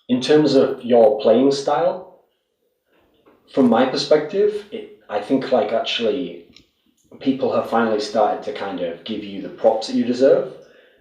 In terms of your playing style, from my perspective, I think like actually people have finally started to kind of give you the props that you deserve.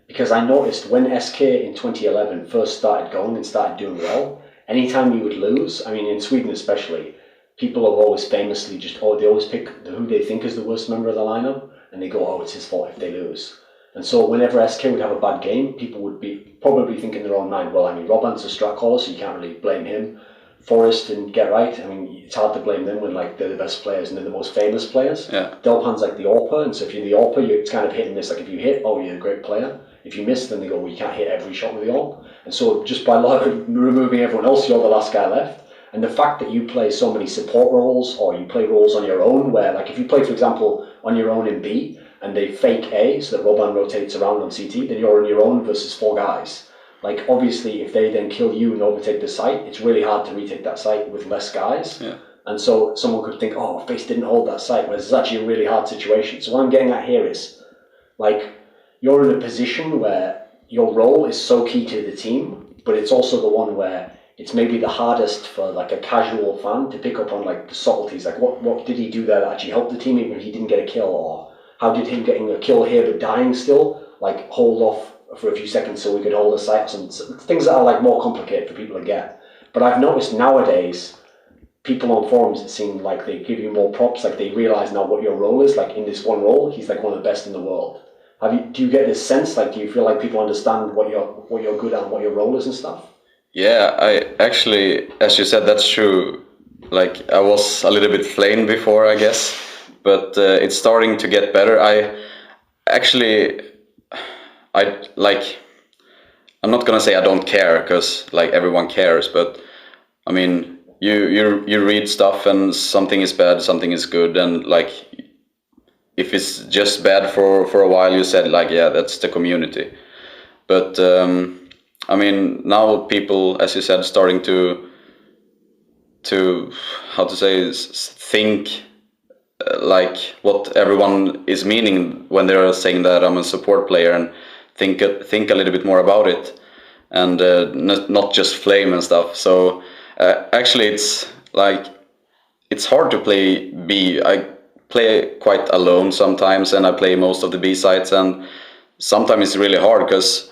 Because I noticed when SK in 2011 first started going and started doing well, anytime you would lose, I mean in Sweden especially, people have always famously they always pick who they think is the worst member of the lineup, and they go, oh, it's his fault if they lose. And so whenever SK would have a bad game, people would be probably thinking in their own mind, well, I mean, Robban's a strat caller, so you can't really blame him. f0rest and Get Right, I mean, it's hard to blame them when like they're the best players and they're the most famous players. Yeah. Delpan's like the AWPer, and so if you're the AWPer, it's kind of hit and miss. Like if you hit, oh, you're a great player. If you miss, then they go, well, you can't hit every shot with the AWP. And so just by removing everyone else, you're the last guy left. And the fact that you play so many support roles, or you play roles on your own, where like if you play, for example, on your own in B, and they fake A, so that Robban rotates around on CT, then you're on your own versus 4 guys. Like obviously, if they then kill you and overtake the site, it's really hard to retake that site with less guys. Yeah. And so someone could think, oh, FaZe didn't hold that site, whereas it's actually a really hard situation. So what I'm getting at here is, like, you're in a position where your role is so key to the team, but it's also the one where it's maybe the hardest for like a casual fan to pick up on like the subtleties. Like what did he do there that actually helped the team even if he didn't get a kill, or how did him getting a kill here but dying still like hold off for a few seconds so we could hold a site, or some things that are like more complicated for people to get. But I've noticed nowadays people on forums, it seems like they give you more props, like they realize now what your role is. Like in this one role, he's like one of the best in the world. Do you get this sense, like do you feel like people understand what you're good at and what your role is and stuff? Yeah, I actually, as you said, that's true. Like I was a little bit flamed before, I guess, but it's starting to get better. I'm not gonna say I don't care, because like everyone cares, but I mean, you read stuff and something is bad, something is good, and like if it's just bad for a while, you said like, yeah, that's the community. But I mean, now people, as you said, starting to how to say, think like what everyone is meaning when they're saying that I'm a support player, and think a little bit more about it, and not just flame and stuff. So actually, it's like it's hard to play B. I play quite alone sometimes, and I play most of the B sides, and sometimes it's really hard because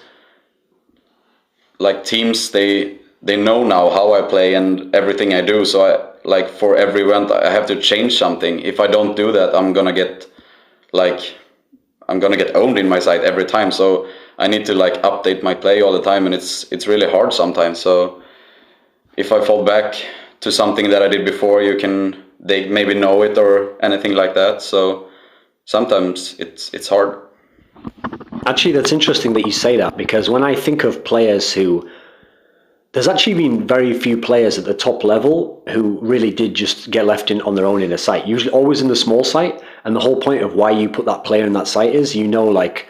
like teams they know now how I play and everything I do, so I like for every event I have to change something. If I don't do that, I'm gonna get owned in my site every time, so I need to like update my play all the time, and it's really hard sometimes. So if I fall back to something that I did before, they maybe know it or anything like that. So sometimes it's hard. Actually, that's interesting that you say that, because when I think of players there's actually been very few players at the top level who really did just get left on their own in a site. Usually always in the small site, and the whole point of why you put that player in that site is, like,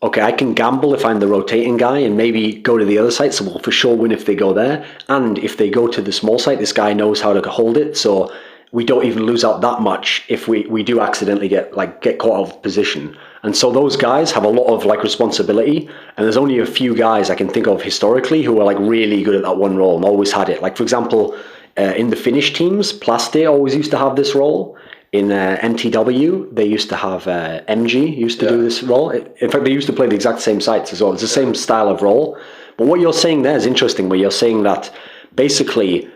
okay, I can gamble if I'm the rotating guy and maybe go to the other site, so we'll for sure win if they go there. And if they go to the small site, this guy knows how to hold it, so we don't even lose out that much if we do accidentally get caught out of position. And so those guys have a lot of like responsibility, and there's only a few guys I can think of historically who are like really good at that one role and always had it. Like for example, in the Finnish teams, Plaste always used to have this role. In NTW, they used to have MG used to do this role. In fact, they used to play the exact same sites as well. It's the same style of role. But what you're saying there is interesting, where you're saying that basically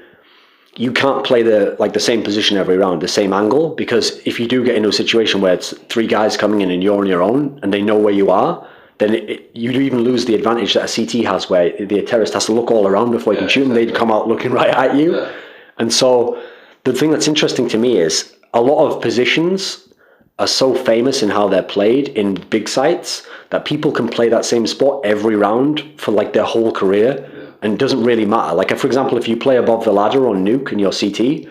you can't play the same position every round, the same angle, because if you do get into a situation where it's 3 guys coming in and you're on your own and they know where you are, then you do even lose the advantage that a CT has, where the terrorist has to look all around before he can shoot, and they'd come out looking right at you. Yeah. And so the thing that's interesting to me is a lot of positions are so famous in how they're played in big sites that people can play that same spot every round for like their whole career. And it doesn't really matter. Like, for example, if you play above the ladder on Nuke in your CT,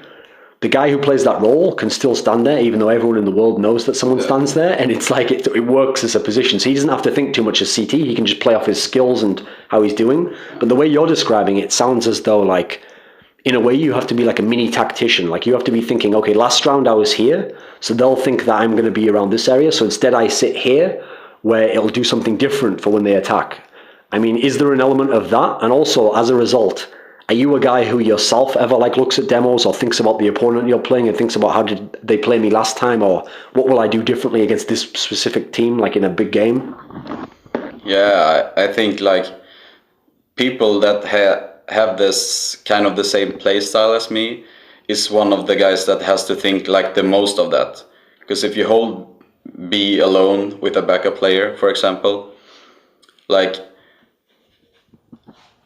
the guy who plays that role can still stand there, even though everyone in the world knows that someone stands there. And it's like, it works as a position. So he doesn't have to think too much as CT. He can just play off his skills and how he's doing. But the way you're describing it sounds as though, like, in a way, you have to be like a mini tactician. Like, you have to be thinking, okay, last round I was here, so they'll think that I'm going to be around this area. So instead I sit here, where it'll do something different for when they attack. I mean, is there an element of that? And also, as a result, Are you a guy who yourself ever like looks at demos or thinks about the opponent you're playing and thinks about how did they play me last time, or what will I do differently against this specific team, like in a big game? Yeah, I think like people that have this kind of the same play style as me is one of the guys that has to think like the most of that. Because if you hold B alone with a backup player, for example, like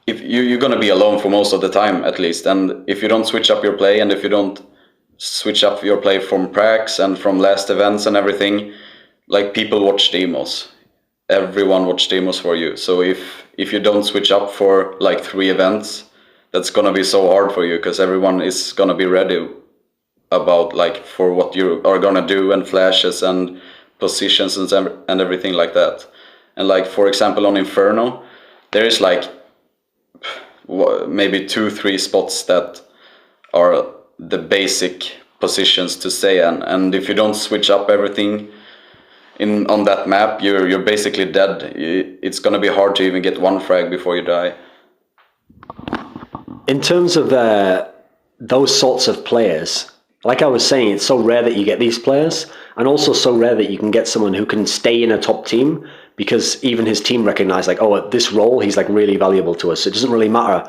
if you're gonna be alone for most of the time at least, and if you don't switch up your play, and if you don't switch up your play from pracs and from last events and everything, like people watch demos. Everyone watch demos for you. So if you don't switch up for like 3 events, that's gonna be so hard for you because everyone is gonna be ready about like for what you are gonna do and flashes and positions and everything like that. And like for example on Inferno, there is like maybe 2-3 spots that are the basic positions to stay in, and if you don't switch up everything on that map, you're basically dead. It's gonna be hard to even get 1 frag before you die. In terms of those sorts of players, like I was saying, it's so rare that you get these players, and also so rare that you can get someone who can stay in a top team, because even his team recognize like, oh, at this role, he's like really valuable to us. So it doesn't really matter.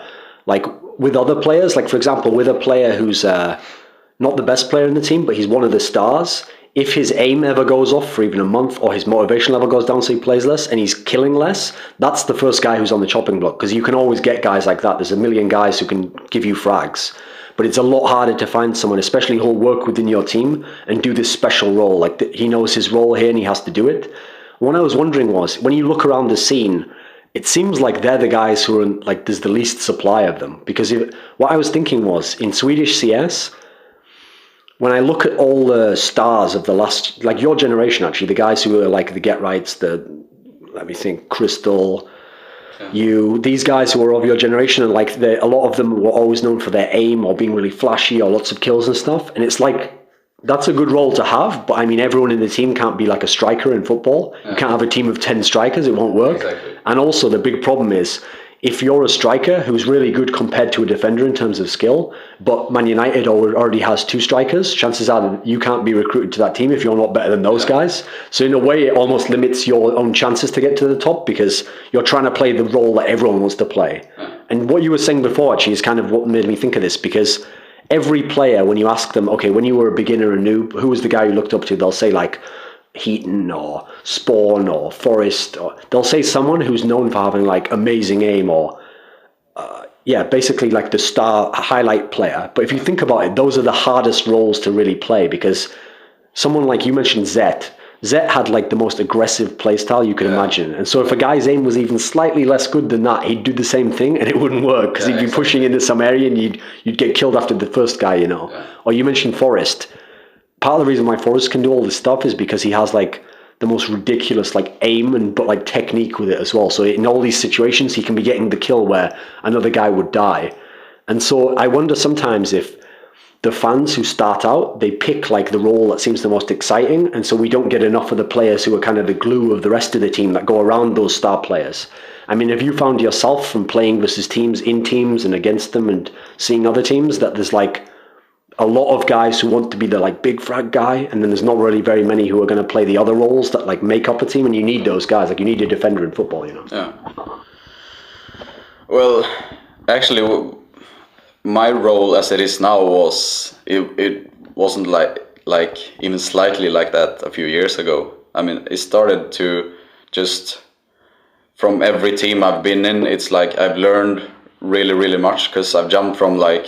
Like with other players, like for example, with a player who's not the best player in the team, but he's one of the stars, if his aim ever goes off for even a month, or his motivation level goes down so he plays less and he's killing less, that's the first guy who's on the chopping block, because you can always get guys like that. There's a million guys who can give you frags. But it's a lot harder to find someone, especially who'll work within your team and do this special role. Like he knows his role here and he has to do it. What I was wondering was, when you look around the scene, it seems like they're the guys who are like, there's the least supply of them. Because what I was thinking was, in Swedish CS, when I look at all the stars of the last, like your generation actually, the guys who are like the Get Rights, let me think, Crystal, these guys who are of your generation, and like a lot of them were always known for their aim or being really flashy or lots of kills and stuff. And it's like, that's a good role to have, but I mean, everyone in the team can't be like a striker in football. You can't have a team of 10 strikers, it won't work. Exactly. And also the big problem is, if you're a striker who's really good compared to a defender in terms of skill, but Man United already has 2 strikers, chances are that you can't be recruited to that team if you're not better than those guys. So in a way, it almost limits your own chances to get to the top, because you're trying to play the role that everyone wants to play. And what you were saying before actually is kind of what made me think of this, because every player, when you ask them, okay, when you were a beginner and noob, who was the guy you looked up to? They'll say like Heaton or Spawn or f0rest, or they'll say someone who's known for having like amazing aim, or basically like the star highlight player. But if you think about it, those are the hardest roles to really play, because someone like you mentioned Zet had like the most aggressive playstyle you could imagine. And so if a guy's aim was even slightly less good than that, he'd do the same thing and it wouldn't work, because he'd be pushing into some area and you'd get killed after the first guy, you know. Or you mentioned f0rest. Part of the reason why f0rest can do all this stuff is because he has like the most ridiculous like aim but like technique with it as well. So in all these situations, he can be getting the kill where another guy would die. And so I wonder sometimes if the fans who start out, they pick like the role that seems the most exciting, and so we don't get enough of the players who are kind of the glue of the rest of the team that go around those star players. I mean, have you found yourself from playing versus teams, in teams and against them, and seeing other teams, that there's like a lot of guys who want to be the like big frag guy, and then there's not really very many who are going to play the other roles that like make up a team, and you need those guys, like you need a defender in football, you know? Yeah. Well, actually, my role as it is now it wasn't like even slightly like that a few years ago. I mean, it started to just, from every team I've been in, it's like I've learned really, really much, because I've jumped from like,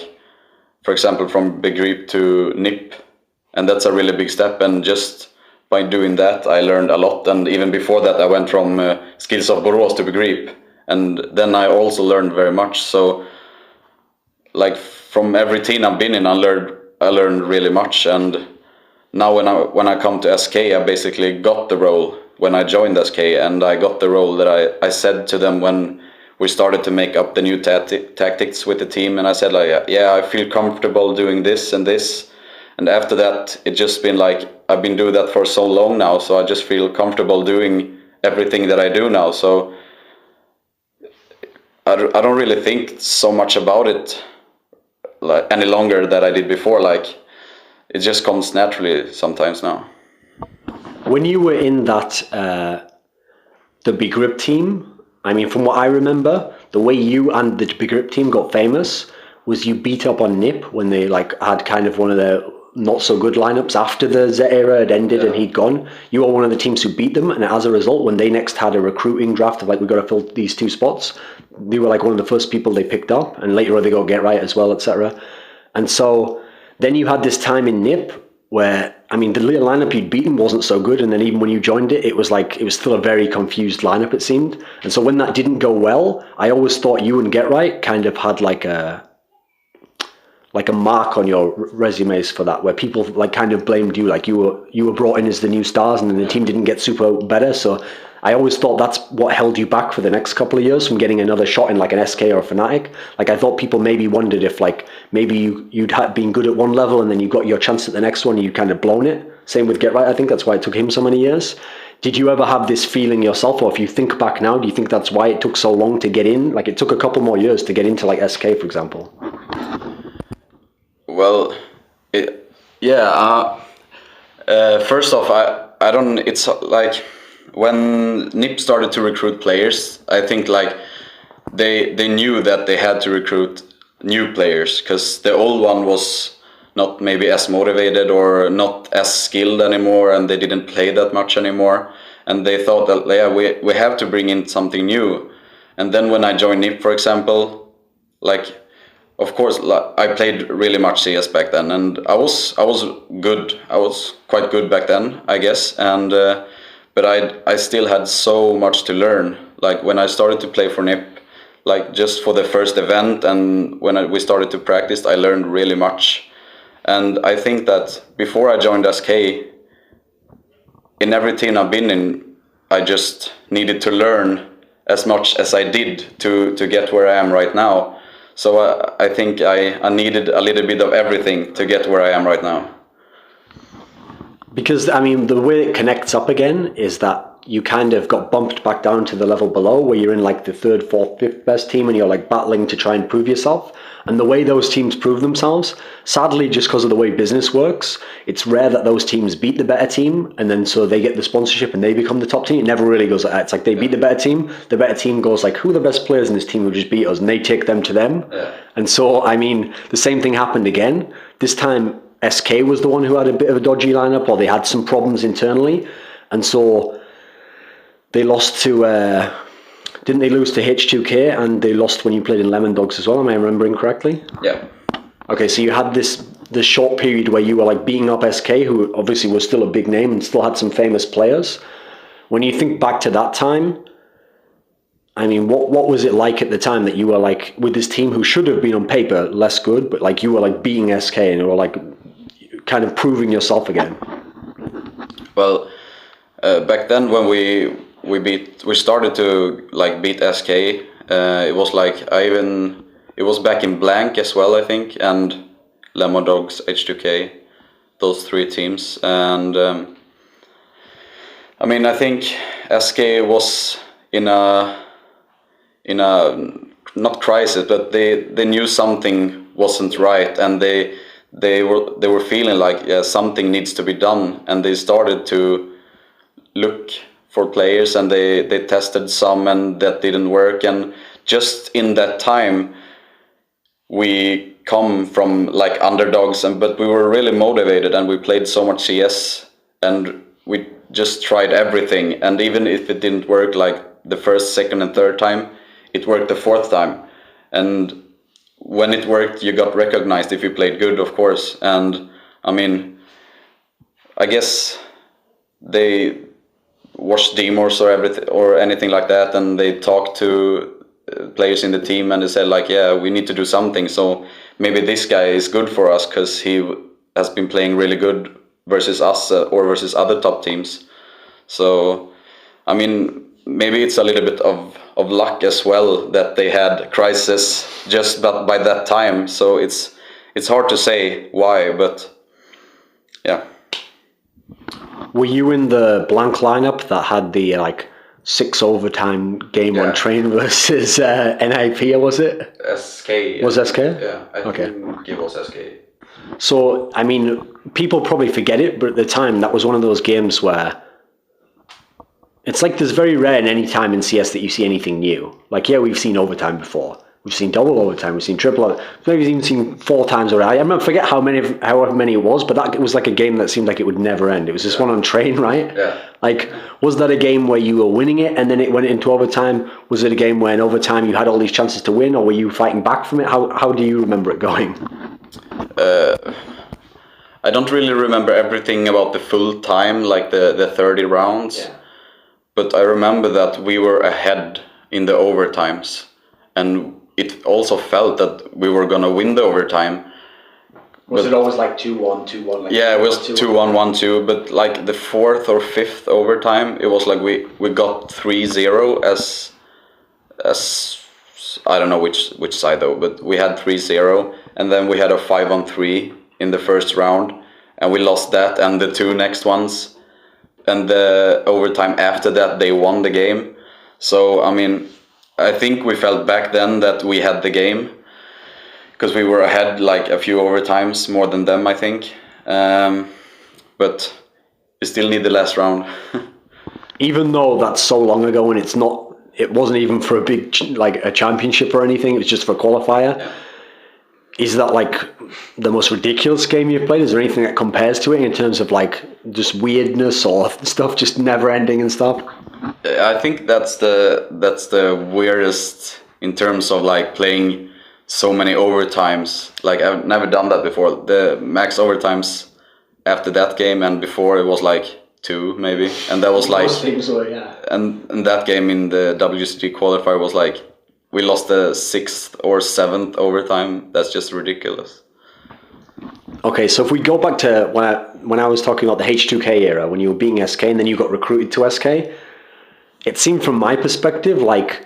for example, from Begrip to NiP, and that's a really big step, and just by doing that I learned a lot. And even before that I went from Skills of Borås to Begrip, and then I also learned very much. So like from every team I've been in, I learned really much. And now when I come to SK, I basically got the role when I joined SK, and I got the role that I said to them when we started to make up the new tactics with the team. And I said like, yeah, I feel comfortable doing this and this. And after that, it just been like, I've been doing that for so long now, so I just feel comfortable doing everything that I do now. So I don't really think so much about it like any longer that I did before. Like it just comes naturally sometimes now. When you were in that the Begrip team, I mean, from what I remember, the way you and the Begrip team got famous was you beat up on NiP when they like had kind of one of their not so good lineups after the Z era had ended and he'd gone. You were one of the teams who beat them, and as a result, when they next had a recruiting draft of like, we got to fill these 2 spots, you were like one of the first people they picked up, and later on they got Get Right as well, etc. And so then you had this time in NiP where, I mean, the little lineup you'd beaten wasn't so good, and then even when you joined it, it was still a very confused lineup, it seemed. And so when that didn't go well, I always thought you and Get Right kind of had like a mark on your resumes for that, where people like kind of blamed you, like you were brought in as the new stars, and then the team didn't get super better. So I always thought that's what held you back for the next couple of years from getting another shot in like an SK or a fnatic. Like I thought people maybe wondered if like maybe you'd had been good at one level and then you got your chance at the next one and you'd kind of blown it. Same with Get Right. I think that's why it took him so many years. Did you ever have this feeling yourself, or if you think back now, do you think that's why it took so long to get in? Like it took a couple more years to get into like SK, for example. Well, first off, I don't. It's like when NiP started to recruit players, I think like they knew that they had to recruit new players because the old one was not maybe as motivated or not as skilled anymore, and they didn't play that much anymore. And they thought that we have to bring in something new. And then when I joined NiP, for example, like. Of course, I played really much CS back then, and I was good. I was quite good back then, I guess. And but I still had so much to learn. Like when I started to play for NiP, like just for the first event, and when we started to practice, I learned really much. And I think that before I joined SK, in every team I've been in, I just needed to learn as much as I did to get where I am right now. So I think I needed a little bit of everything to get where I am right now. Because, I mean, the way it connects up again is that you kind of got bumped back down to the level below where you're in like the 3rd, 4th, 5th best team and you're like battling to try and prove yourself. And the way those teams prove themselves, sadly, just because of the way business works, it's rare that those teams beat the better team and then so they get the sponsorship and they become the top team. It never really goes like that. It's like they beat the better team goes like, who are the best players in this team who just beat us? And they take them to them. Yeah. And so, I mean, the same thing happened again. This time, SK was the one who had a bit of a dodgy lineup, or they had some problems internally. And so they lost to... didn't they lose to H2K, and they lost when you played in Lemondogs as well? Am I remembering correctly? Yeah. Okay, so you had this short period where you were like beating up SK, who obviously was still a big name and still had some famous players. When you think back to that time, I mean, what was it like at the time that you were like with this team who should have been on paper less good, but like you were like beating SK and you were like kind of proving yourself again? Well, back then when we started to like beat SK. It was like it was back in blank as well, I think, and Lemondogs, H2K, those 3 teams. And I mean, I think SK was in a not crisis, but they knew something wasn't right, and they were feeling like something needs to be done, and they started to look for players, and they tested some and that didn't work. And just in that time we come from like underdogs, but we were really motivated and we played so much CS and we just tried everything, and even if it didn't work like the first, 2nd and 3rd time, it worked the 4th time. And when it worked, you got recognized if you played good, of course. And I mean, I guess they watch demos or anything like that, and they talk to players in the team and they said like, yeah, we need to do something, so maybe this guy is good for us because he has been playing really good versus us or versus other top teams. So I mean, maybe it's a little bit of luck as well that they had crisis just by that time, so it's hard to say why, but yeah. Were you in the blank lineup that had the like 6 overtime game Yeah. on Train versus NiP, or was it? SK. Was SK? Yeah, I Okay. think it was SK. So, I mean, people probably forget it, but at the time, that was one of those games where it's like there's very rare in any time in CS that you see anything new. Like, yeah, we've seen overtime before. We've seen double overtime. We've seen triple overtime. Maybe we've even seen 4 times already. I forget however many it was, but that was like a game that seemed like it would never end. It was this one on Train, right? Yeah. Like, was that a game where you were winning it and then it went into overtime? Was it a game where in overtime you had all these chances to win, or were you fighting back from it? How do you remember it going? I don't really remember everything about the full time, like the 30 rounds. Yeah. But I remember that we were ahead in the overtimes. And it also felt that we were going to win the overtime. Was it always like 2-1, 2-1? Like Yeah, it was 2-1, 1-2. But like the 4th or 5th overtime, it was like we got 3-0 as I don't know which side though, but we had 3-0. And then we had a 5-on-3 in the first round. And we lost that and the 2 next ones. And the overtime after that, they won the game. So, I mean, I think we felt back then that we had the game. Because we were ahead like a few overtimes more than them, I think. But we still need the last round. Even though that's so long ago and it wasn't even for a championship or anything, it was just for a qualifier. Yeah. Is that like the most ridiculous game you've played? Is there anything that compares to it in terms of like just weirdness or stuff just never ending and stuff? I think that's the weirdest in terms of like playing so many overtimes. Like I've never done that before. The max overtimes after that game and before it was like 2 maybe, and that was like yeah. and that game in the WCG qualifier was like we lost the 6th or 7th overtime. That's just ridiculous. Okay, so if we go back to when I was talking about the H2K era, when you were beating SK and then you got recruited to SK, it seemed from my perspective like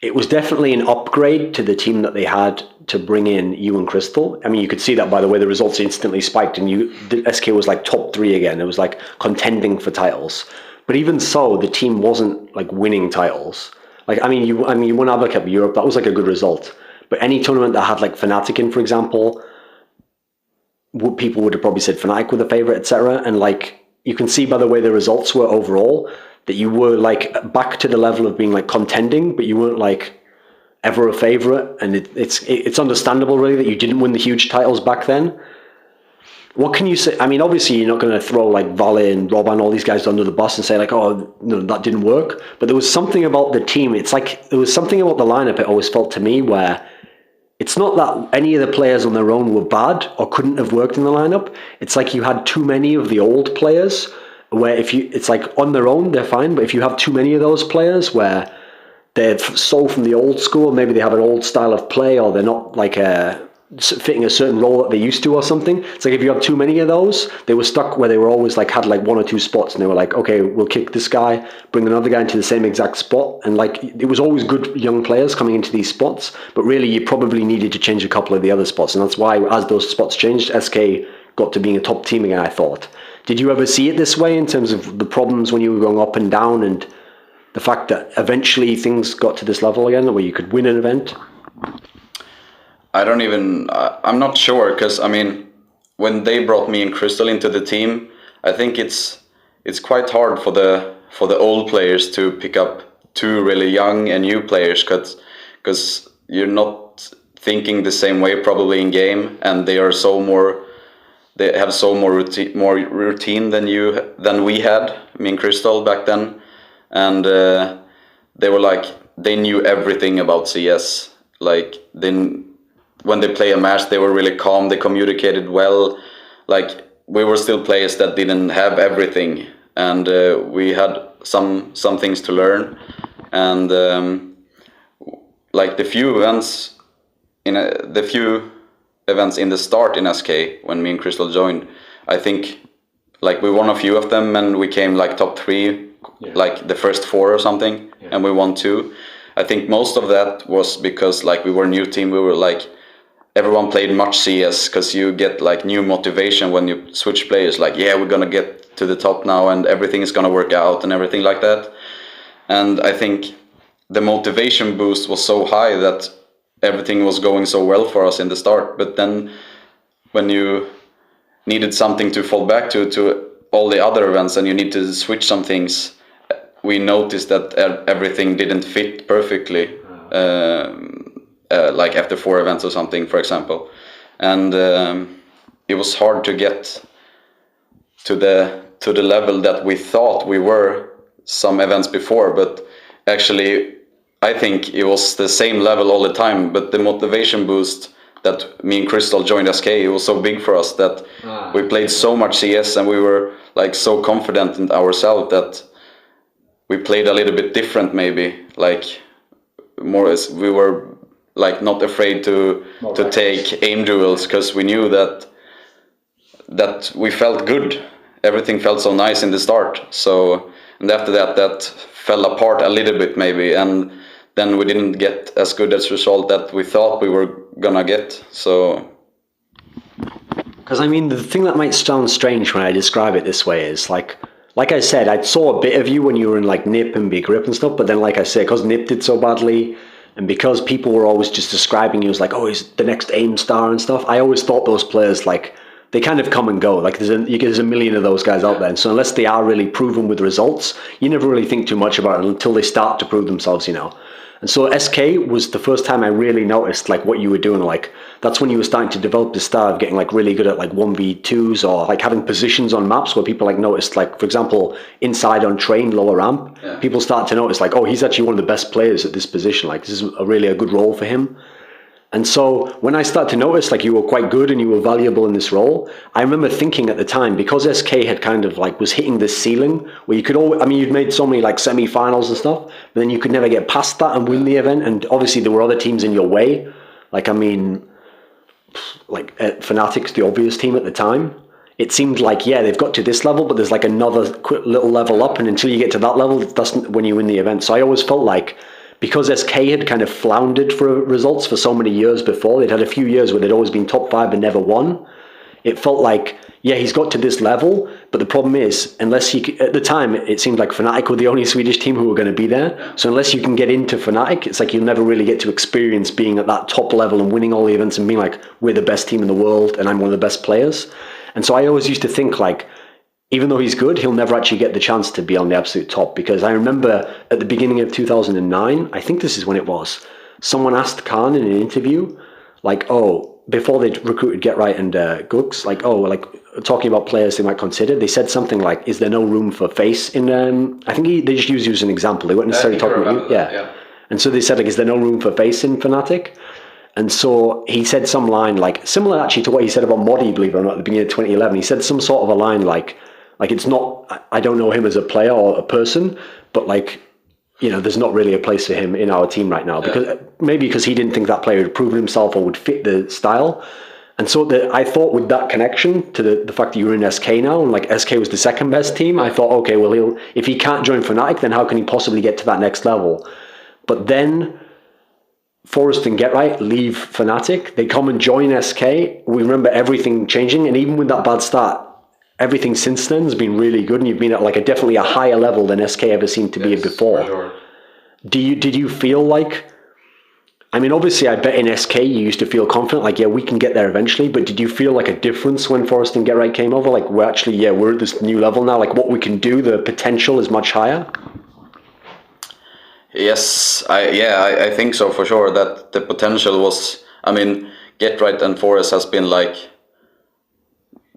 it was definitely an upgrade to the team that they had to bring in you and Crystal. I mean, you could see that by the way the results instantly spiked and the SK was like top 3 again. It was like contending for titles. But even so, the team wasn't like winning titles. Like, I mean, you won ABBA Cup Europe. That was like a good result. But any tournament that had like fnatic in, for example, people would have probably said fnatic were the favorite, etc. And like, you can see by the way the results were overall that you were like back to the level of being like contending, but you weren't like ever a favorite. And it's understandable really that you didn't win the huge titles back then. What can you say? I mean, obviously you're not going to throw like Vale and Rob and all these guys under the bus and say like, oh, no, that didn't work. But there was something about the team. It's like, there was something about the lineup, it always felt to me, where it's not that any of the players on their own were bad or couldn't have worked in the lineup. It's like you had too many of the old players where it's like on their own, they're fine. But if you have too many of those players where they're so from the old school, maybe they have an old style of play or they're not like fitting a certain role that they used to or something. It's like if you have too many of those, they were stuck where they were always like had like 1 or 2 spots and they were like, okay, we'll kick this guy, bring another guy into the same exact spot. And like it was always good young players coming into these spots, but really you probably needed to change a couple of the other spots. And that's why as those spots changed, SK got to being a top team again, I thought. Did you ever see it this way in terms of the problems when you were going up and down and the fact that eventually things got to this level again where you could win an event? I'm not sure, because I mean, when they brought me and Crystal into the team, I think it's quite hard for the old players to pick up 2 really young and new players, because you're not thinking the same way probably in game, and they have so more routine than we had, me and Crystal back then, and they were like, they knew everything about CS. Like when they play a match, they were really calm, they communicated well. Like, we were still players that didn't have everything, and we had some things to learn. And like the few events in the start in SK when me and Crystal joined, I think like we won a few of them and we came like top 3, like the first 4 or something, and we won 2. I think most of that was because like we were a new team. We were like, everyone played much CS, because you get like new motivation when you switch players. Like, yeah, we're gonna get to the top now, and everything is gonna work out and everything like that. And I think the motivation boost was so high that everything was going so well for us in the start. But then when you needed something to fall back to all the other events and you need to switch some things, we noticed that everything didn't fit perfectly, like after 4 events or something, for example. And it was hard to get to the level that we thought we were some events before, but actually I think it was the same level all the time, but the motivation boost that me and Crystal joined SK, it was so big for us that we played so much CS and we were like so confident in ourselves that we played a little bit different, maybe, like more as we were like not afraid to take aim duels, because we knew that we felt good. Everything felt so nice in the start. So, and after that fell apart a little bit maybe, and then we didn't get as good as result that we thought we were gonna get. So, because I mean, the thing that might sound strange when I describe it this way is like I said, I saw a bit of you when you were in like NiP and Begrip and stuff, but then like I said, because NiP did so badly, and because people were always just describing you as like, oh, he's the next AIM star and stuff, I always thought those players, like, they kind of come and go. Like there's a million of those guys out there, and so unless they are really proven with results, you never really think too much about it until they start to prove themselves, you know. And so SK was the first time I really noticed like what you were doing. Like that's when you were starting to develop this style of getting like really good at like 1v2s, or like having positions on maps where people like noticed, like for example, inside on train, lower ramp, people start to notice like, oh, he's actually one of the best players at this position. Like this is really a good role for him. And so when I started to notice like you were quite good and you were valuable in this role, I remember thinking at the time, because SK had kind of like was hitting this ceiling where you could always, I mean, you'd made so many like semi-finals and stuff, but then you could never get past that and win the event. And obviously there were other teams in your way. Like, I mean, like fnatic's the obvious team at the time. It seemed like, yeah, they've got to this level, but there's like another quick little level up. And until you get to that level, that's when you win the event. So I always felt like, because SK had kind of floundered for results for so many years before, they'd had a few years where they'd always been top 5 and never won. It felt like, yeah, he's got to this level, but the problem is, unless he, at the time, it seemed like fnatic were the only Swedish team who were going to be there. So unless you can get into fnatic, it's like you'll never really get to experience being at that top level and winning all the events and being like, we're the best team in the world and I'm one of the best players. And so I always used to think like, even though he's good, he'll never actually get the chance to be on the absolute top. Because I remember at the beginning of 2009, I think this is when it was, someone asked Khan in an interview, like, oh, before they recruited Get Right and Gooks, like, oh, like talking about players they might consider, they said something like, is there no room for face in, I think they just used you as an example. They weren't necessarily talking about you. Yeah. And so they said, like, is there no room for face in fnatic? And so he said some line, like, similar actually to what he said about Modi, believe it or not, at the beginning of 2011. He said some sort of a line like it's not, I don't know him as a player or a person, but like, you know, there's not really a place for him in our team right now, because maybe because he didn't think that player had proven himself or would fit the style. And so I thought with that connection to the fact that you were in SK now, and like SK was the second best team, I thought, okay, well, if he can't join fnatic, then how can he possibly get to that next level? But then f0rest and Get Right leave fnatic, they come and join SK. We remember everything changing, and even with that bad start, everything since then has been really good, and you've been at like definitely a higher level than SK ever seemed to be before. Sure. Did you feel like, I mean, obviously I bet in SK you used to feel confident, like, yeah, we can get there eventually, but did you feel like a difference when f0rest and Get Right came over? Like, we're actually, yeah, we're at this new level now, like what we can do, the potential is much higher? Yes, I think so for sure, that the potential was, I mean, Get Right and f0rest has been like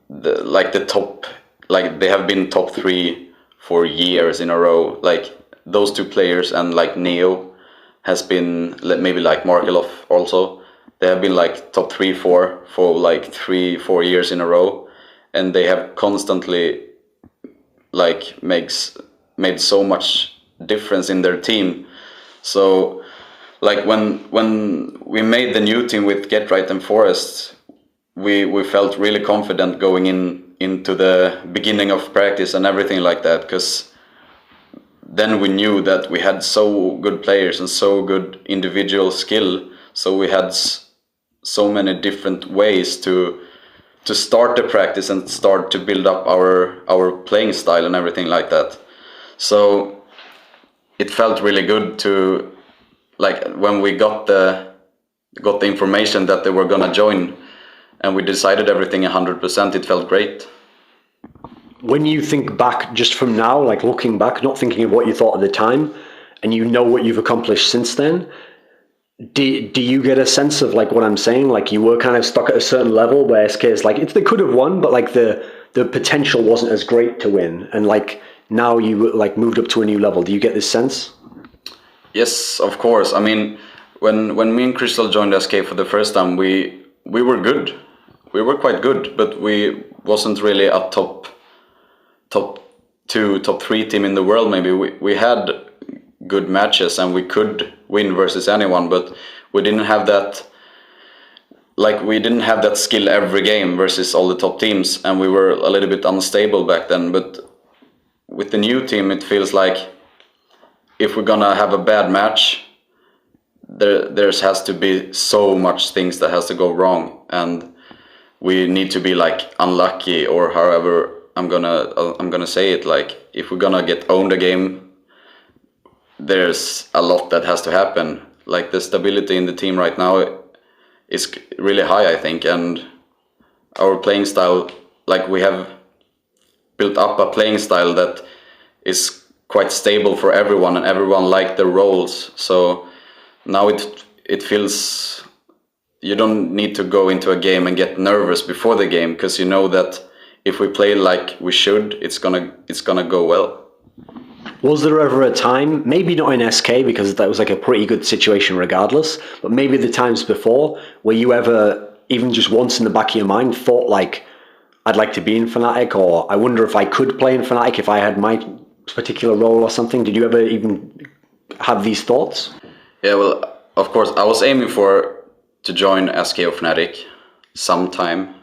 the top, like they have been top 3 for years in a row. Like those two players and like Neo has been, maybe like Markelov also, they have been like top 3-4 for like 3-4 years in a row, and they have constantly like made so much difference in their team. So like when we made the new team with Get Right and f0rest, we felt really confident going into the beginning of practice and everything like that, because then we knew that we had so good players and so good individual skill, so we had so many different ways to start the practice and start to build up our playing style and everything like that. So it felt really good to, like, when we got the information that they were gonna join, and we decided everything 100%. It felt great. When you think back, just from now, like looking back, not thinking of what you thought at the time, and you know what you've accomplished since then, do you get a sense of like what I'm saying? Like you were kind of stuck at a certain level where SK is like, they could have won, but like the potential wasn't as great to win, and like now you like moved up to a new level. Do you get this sense? Yes, of course. I mean, when me and Crystal joined SK for the first time, we were good. We were quite good, but we wasn't really a top 2, top 3 team in the world. Maybe we had good matches and we could win versus anyone, but we didn't have that. Like, we didn't have that skill every game versus all the top teams, and we were a little bit unstable back then. But with the new team, it feels like if we're gonna have a bad match, there has to be so much things that has to go wrong, and we need to be like unlucky, or however I'm gonna say it. Like, if we're gonna get owned a game, there's a lot that has to happen. Like, the stability in the team right now is really high, I think, and our playing style, like, we have built up a playing style that is quite stable for everyone, and everyone like their roles. So now it feels, you don't need to go into a game and get nervous before the game, because you know that if we play like we should, it's gonna go well. Was there ever a time, maybe not in SK because that was like a pretty good situation regardless, but maybe the times before, where you ever, even just once in the back of your mind, thought like, I'd like to be in Fnatic, or I wonder if I could play in Fnatic if I had my particular role or something? Did you ever even have these thoughts? Yeah, well, of course, I was aiming to join SK or Fnatic sometime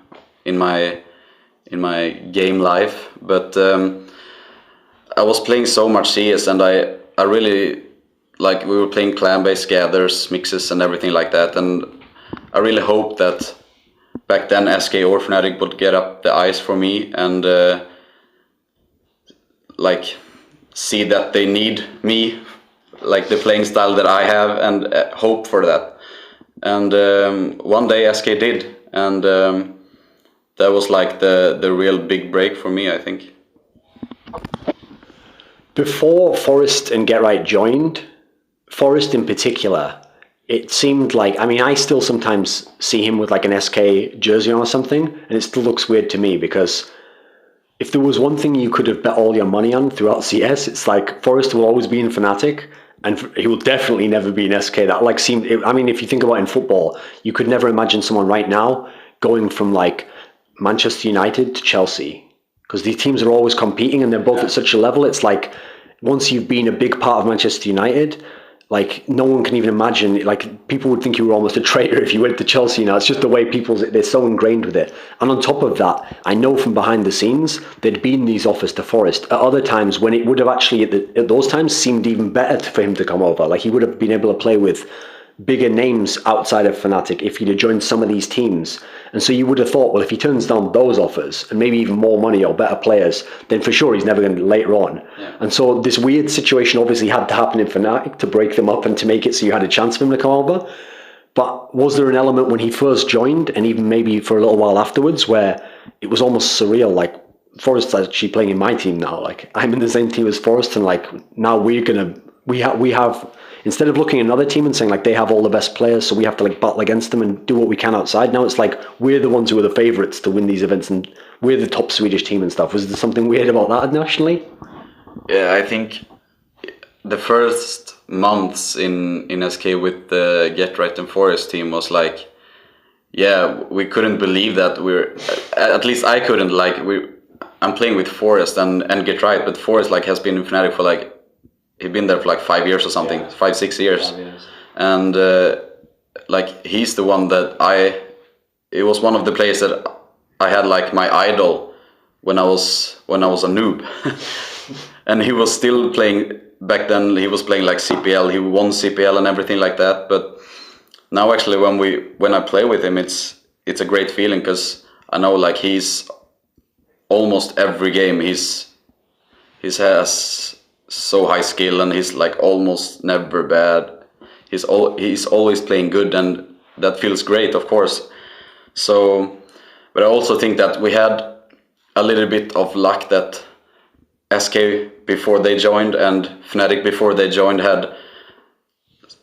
in my game life, but I was playing so much CS, and I really, like, we were playing clan-based gathers, mixes and everything like that, and I really hoped that back then SK or Fnatic would get up the ice for me and like see that they need me, like the playing style that I have, and hope for that. And one day SK did, and that was like the real big break for me, I think. Before f0rest and GetRight joined, f0rest in particular, it seemed like, I mean, I still sometimes see him with like an SK jersey on or something, and it still looks weird to me, because if there was one thing you could have bet all your money on throughout CS, it's like f0rest will always be in Fnatic, and he will definitely never be in SK. That like seemed, I mean, if you think about it in football, you could never imagine someone right now going from like Manchester United to Chelsea, because these teams are always competing and they're both at such a level. It's like, once you've been a big part of Manchester United, like no one can even imagine, like people would think you were almost a traitor if you went to Chelsea now. It's just the way they're so ingrained with it. And on top of that, I know from behind the scenes, there'd been these offers to f0rest at other times when it would have actually, at those times, seemed even better for him to come over. Like he would have been able to play with bigger names outside of Fnatic if he'd have joined some of these teams. And so you would have thought, well, if he turns down those offers and maybe even more money or better players, then for sure he's never going to later on. Yeah. And so this weird situation obviously had to happen in Fnatic to break them up and to make it so you had a chance for him to come over. But was there an element when he first joined, and even maybe for a little while afterwards, where it was almost surreal, like f0rest's actually playing in my team now, like I'm in the same team as f0rest, and like now we have instead of looking at another team and saying like they have all the best players, so we have to like battle against them and do what we can outside, now it's like we're the ones who are the favourites to win these events and we're the top Swedish team and stuff. Was there something weird about that nationally? Yeah, I think the first months in SK with the GetRight and f0rest team was like, yeah, we couldn't believe that at least I couldn't, like I'm playing with f0rest and GetRight, but f0rest like has been in Fnatic for like, he'd been there for like 5 years or something, 5-6 years. 5 years. And like he's the one that it was one of the players that I had like my idol when I was a noob. And he was still playing, back then he was playing like CPL, he won CPL and everything like that. But now actually when I play with him, it's a great feeling, because I know like he's almost every game he has so high skill, and he's like almost never bad. He's always playing good, and that feels great, of course. So, but I also think that we had a little bit of luck that SK before they joined and Fnatic before they joined had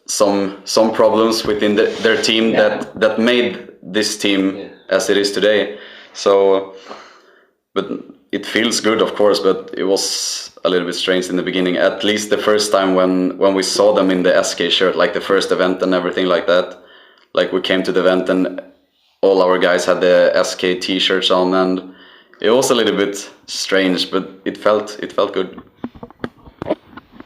some problems within their team that made this team as it is today. So, but it feels good, of course, but it was a little bit strange in the beginning. At least the first time when we saw them in the SK shirt, like the first event and everything like that. Like we came to the event and all our guys had the SK t-shirts on, and it was a little bit strange, but it felt good.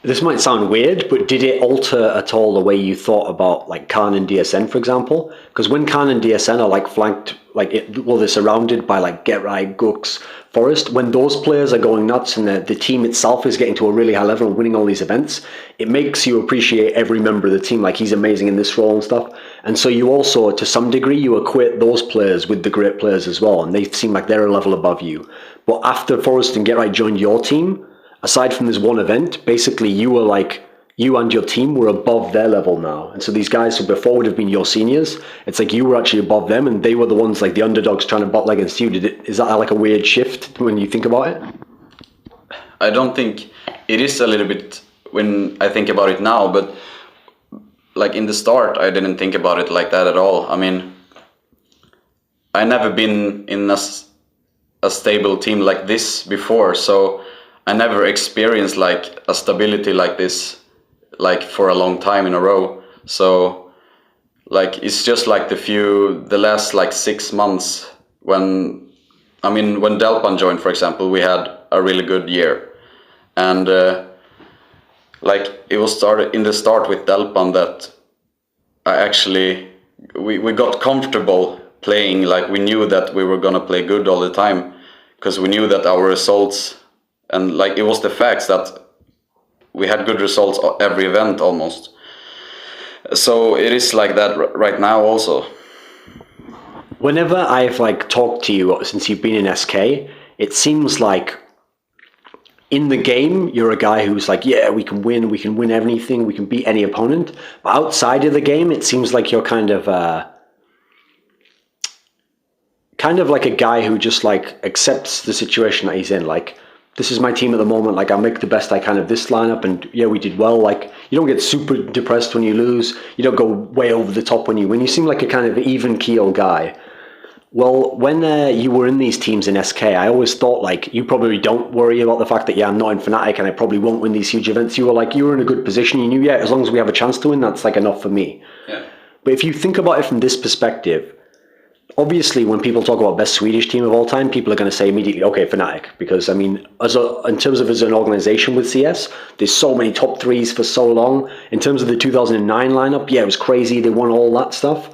This might sound weird, but did it alter at all the way you thought about like Khan and DSN, for example? Because when Khan and DSN are like flanked, they're surrounded by like Get Right, Gux, f0rest. When those players are going nuts and the team itself is getting to a really high level and winning all these events, it makes you appreciate every member of the team. Like he's amazing in this role and stuff. And so you also, to some degree, you equate those players with the great players as well, and they seem like they're a level above you. But after f0rest and Get Right joined your team, aside from this one event, basically you and your team were above their level now. And so these guys who before would have been your seniors, it's like you were actually above them and they were the ones like the underdogs trying to bottle against you. Is that like a weird shift when you think about it? I don't think it is a little bit when I think about it now, but like in the start, I didn't think about it like that at all. I mean, I never been in a stable team like this before, so I never experienced like a stability like this, like for a long time in a row. So like it's just like the last like 6 months when Delpan joined, for example, we had a really good year, and like it was started in the start with Delpan that we got comfortable playing. Like we knew that we were gonna play good all the time because we knew that our results. And like it was the facts that we had good results every event almost. So it is like that right now also. Whenever I've like talked to you since you've been in SK, it seems like in the game you're a guy who's like, yeah, we can win anything, we can beat any opponent. But outside of the game, it seems like you're kind of like a guy who just like accepts the situation that he's in. Like, this is my team at the moment, like I'll make the best I can of this lineup, and yeah, we did well. Like, you don't get super depressed when you lose, you don't go way over the top when you win. You seem like a kind of even keel guy. Well, when you were in these teams in SK, I always thought like you probably don't worry about the fact that, yeah, I'm not in Fnatic and I probably won't win these huge events. You were in a good position, you knew, yeah, as long as we have a chance to win, that's like enough for me. Yeah. But if you think about it from this perspective, obviously, when people talk about best Swedish team of all time, people are going to say immediately, okay, Fnatic. Because, I mean, in terms of as an organization with CS, there's so many top threes for so long. In terms of the 2009 lineup, yeah, it was crazy. They won all that stuff.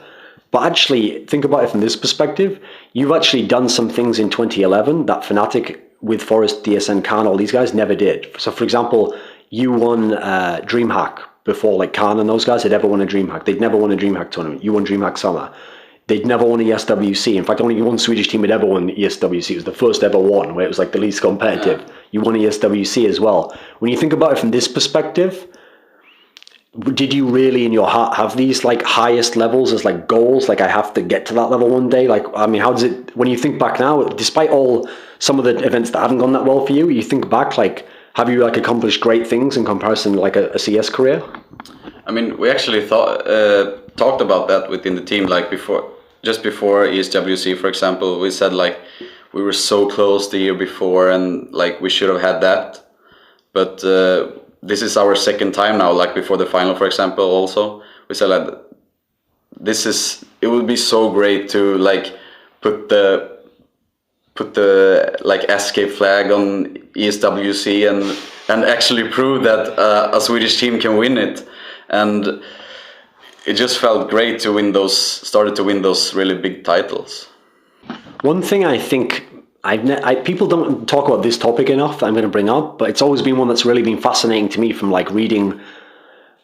But actually, think about it from this perspective. You've actually done some things in 2011 that Fnatic with f0rest, DSN, Khan, all these guys never did. So, for example, you won DreamHack before like Khan and those guys had ever won a DreamHack. They'd never won a DreamHack tournament. You won DreamHack Summer. They'd never won ESWC. In fact, only one Swedish team had ever won ESWC. It was the first ever one, where it was like the least competitive. Yeah. You won ESWC as well. When you think about it from this perspective, did you really in your heart have these like highest levels as like goals? Like, I have to get to that level one day? Like, I mean, how does it, when you think back now, despite some of the events that haven't gone that well for you, you think back, like, have you like accomplished great things in comparison to like a CS career? I mean, we actually talked about that within the team, like just before ESWC, for example. We said like we were so close the year before and like we should have had that, but this is our second time now, like before the final, for example. Also, we said like it would be so great to like put the like escape flag on ESWC and actually prove that a Swedish team can win it. And it just felt great to started to win those really big titles. One thing I think people don't talk about this topic enough that I'm going to bring up, but it's always been one that's really been fascinating to me from like reading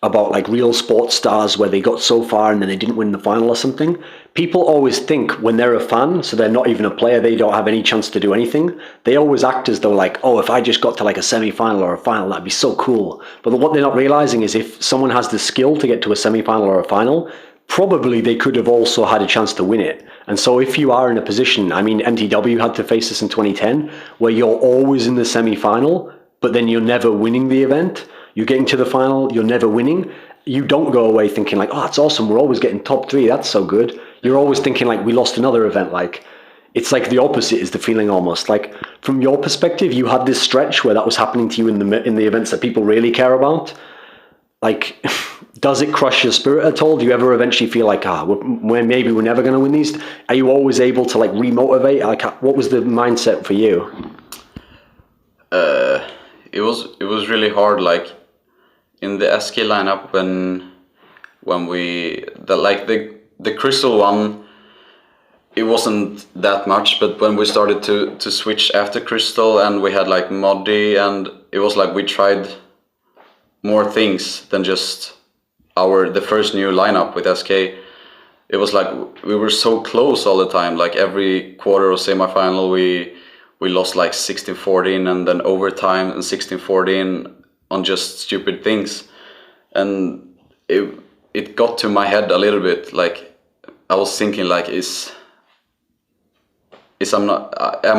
about like real sports stars where they got so far and then they didn't win the final or something, people always think when they're a fan, so they're not even a player, they don't have any chance to do anything, they always act as though like, oh, if I just got to like a semi-final or a final, that'd be so cool. But what they're not realizing is if someone has the skill to get to a semi-final or a final, probably they could have also had a chance to win it. And so if you are in a position, I mean, MTW had to face this in 2010, where you're always in the semi-final, but then you're never winning the event. You're getting to the final, you're never winning. You don't go away thinking like, oh, that's awesome, we're always getting top 3, that's so good. You're always thinking like, we lost another event. Like, it's like the opposite is the feeling almost. Like, from your perspective, you had this stretch where that was happening to you in the events that people really care about. Like, does it crush your spirit at all? Do you ever eventually feel like, maybe we're never going to win these? Are you always able to like remotivate? Like, what was the mindset for you? It was really hard. Like in the SK lineup when we the crystal one, it wasn't that much. But when we started to switch after crystal and we had like Moddy, and it was like we tried more things than just the first new lineup with SK. It was like we were so close all the time. Like every quarter or semi-final, we lost like 16-14 and then overtime and 16-14 on just stupid things. And it got to my head a little bit. Like I was thinking like, am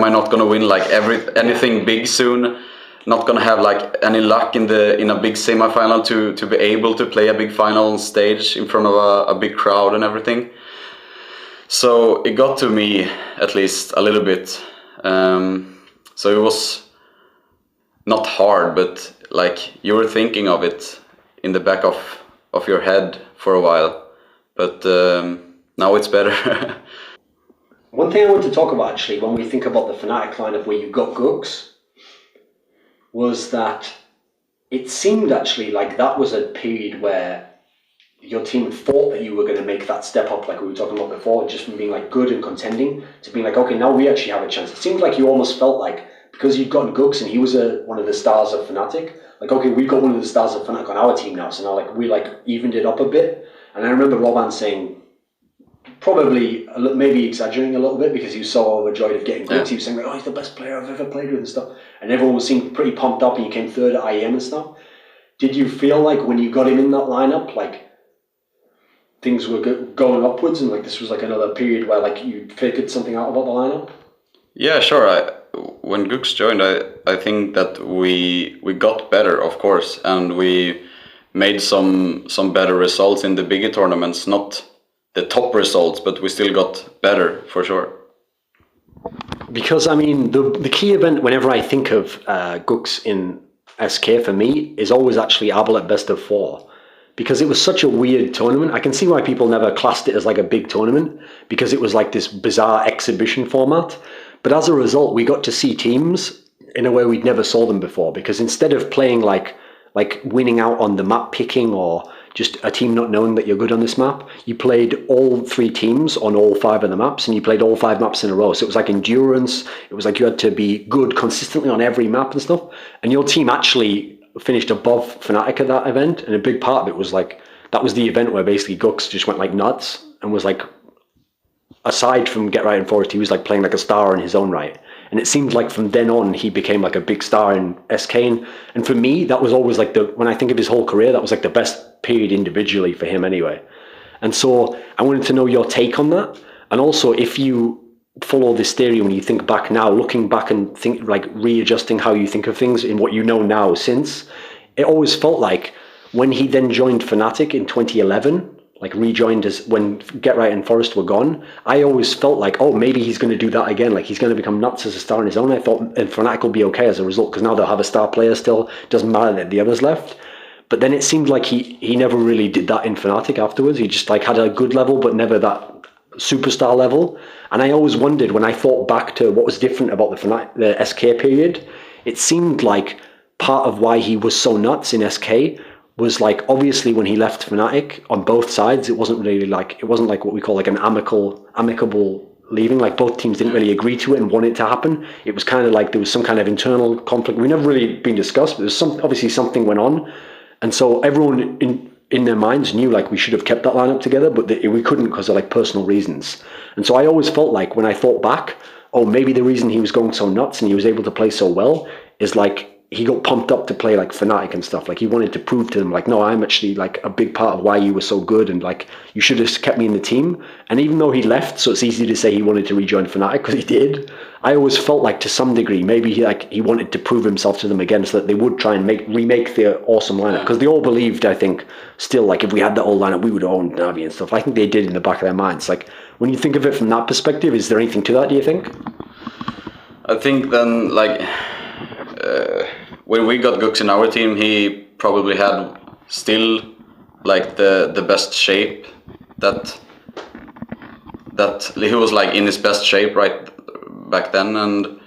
I not gonna win like anything big soon? Not gonna have like any luck in a big semi-final to be able to play a big final on stage in front of a big crowd and everything. So it got to me at least a little bit. So it was not hard, but like you were thinking of it in the back of your head for a while. But now it's better. One thing I want to talk about actually, when we think about the Fnatic lineup where you got Gooks, was that it seemed actually like that was a period where your team thought that you were going to make that step up, like we were talking about before, just from being like good and contending to being like, okay, now we actually have a chance. It seemed like you almost felt like, because you'd gotten Gooks and he was one of the stars of Fnatic, like, okay, we've got one of the stars of Fnatic on our team now, so now like we like evened it up a bit. And I remember Robin saying, probably maybe exaggerating a little bit because he was so overjoyed of getting Gooks. He was saying like, oh, he's the best player I've ever played with and stuff. And everyone seemed pretty pumped up and you came third at IEM and stuff. Did you feel like when you got him in that lineup, like things were going upwards and like this was like another period where like you figured something out about the lineup? Yeah, sure. When Gooks joined, I think that we got better, of course, and we made some better results in the bigger tournaments. Not the top results, but we still got better for sure. Because I mean, the key event whenever I think of Gooks in SK for me is always actually Abel at best of 4, because it was such a weird tournament. I can see why people never classed it as like a big tournament, because it was like this bizarre exhibition format. But as a result, we got to see teams in a way we'd never saw them before, because instead of playing like winning out on the map picking or just a team not knowing that you're good on this map, you played all 3 teams on all 5 of the maps, and you played all 5 maps in a row. So it was like endurance, it was like you had to be good consistently on every map and stuff, and your team actually finished above Fnatic at that event. And a big part of it was like, that was the event where basically Gooks just went like nuts and was like, aside from Get Right and f0rest, he was like playing like a star in his own right. And it seemed like from then on, he became like a big star in SK. And for me, that was always like when I think of his whole career, that was like the best period individually for him anyway. And so I wanted to know your take on that. And also if you follow this theory, when you think back now, looking back and think like readjusting how you think of things in what you know now since, it always felt like when he then joined Fnatic in 2011, like rejoined as when Get Right and f0rest were gone, I always felt like, oh, maybe he's going to do that again. Like he's going to become nuts as a star on his own. I thought Fnatic will be okay as a result, because now they'll have a star player still. Doesn't matter that the others left. But then it seemed like he never really did that in Fnatic afterwards. He just like had a good level, but never that superstar level. And I always wondered, when I thought back to what was different about the SK period, it seemed like part of why he was so nuts in SK was like, obviously when he left Fnatic on both sides, it wasn't like what we call like an amicable leaving. Like both teams didn't really agree to it and want it to happen. It was kind of like there was some kind of internal conflict. We never really been discussed, but there's obviously something went on. And so everyone in their minds knew like we should have kept that lineup together, but we couldn't because of like personal reasons. And so I always felt like when I thought back, oh, maybe the reason he was going so nuts and he was able to play so well is like he got pumped up to play like Fnatic and stuff. Like he wanted to prove to them like, no, I'm actually like a big part of why you were so good, and like you should have kept me in the team. And even though he left, so it's easy to say he wanted to rejoin Fnatic because he did, I always felt like to some degree maybe he wanted to prove himself to them again so that they would try and remake the awesome lineup, because they all believed, I think, still like if we had that old lineup we would own Navi and stuff. I think they did in the back of their minds. Like when you think of it from that perspective, is there anything to that, do you think? I think then like when we got Gux in our team, he probably had still like the best shape that he was like in his best shape right back then. And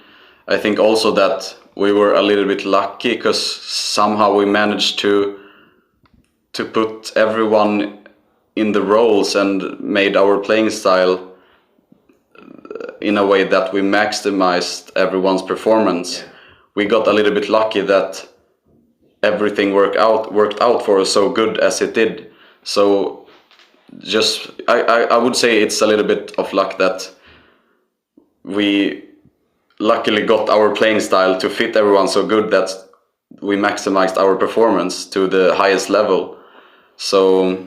I think also that we were a little bit lucky because somehow we managed to put everyone in the roles and made our playing style in a way that we maximized everyone's performance. Yeah. We got a little bit lucky that everything worked out for us so good as it did. So just I would say it's a little bit of luck that we luckily got our playing style to fit everyone so good that we maximized our performance to the highest level. So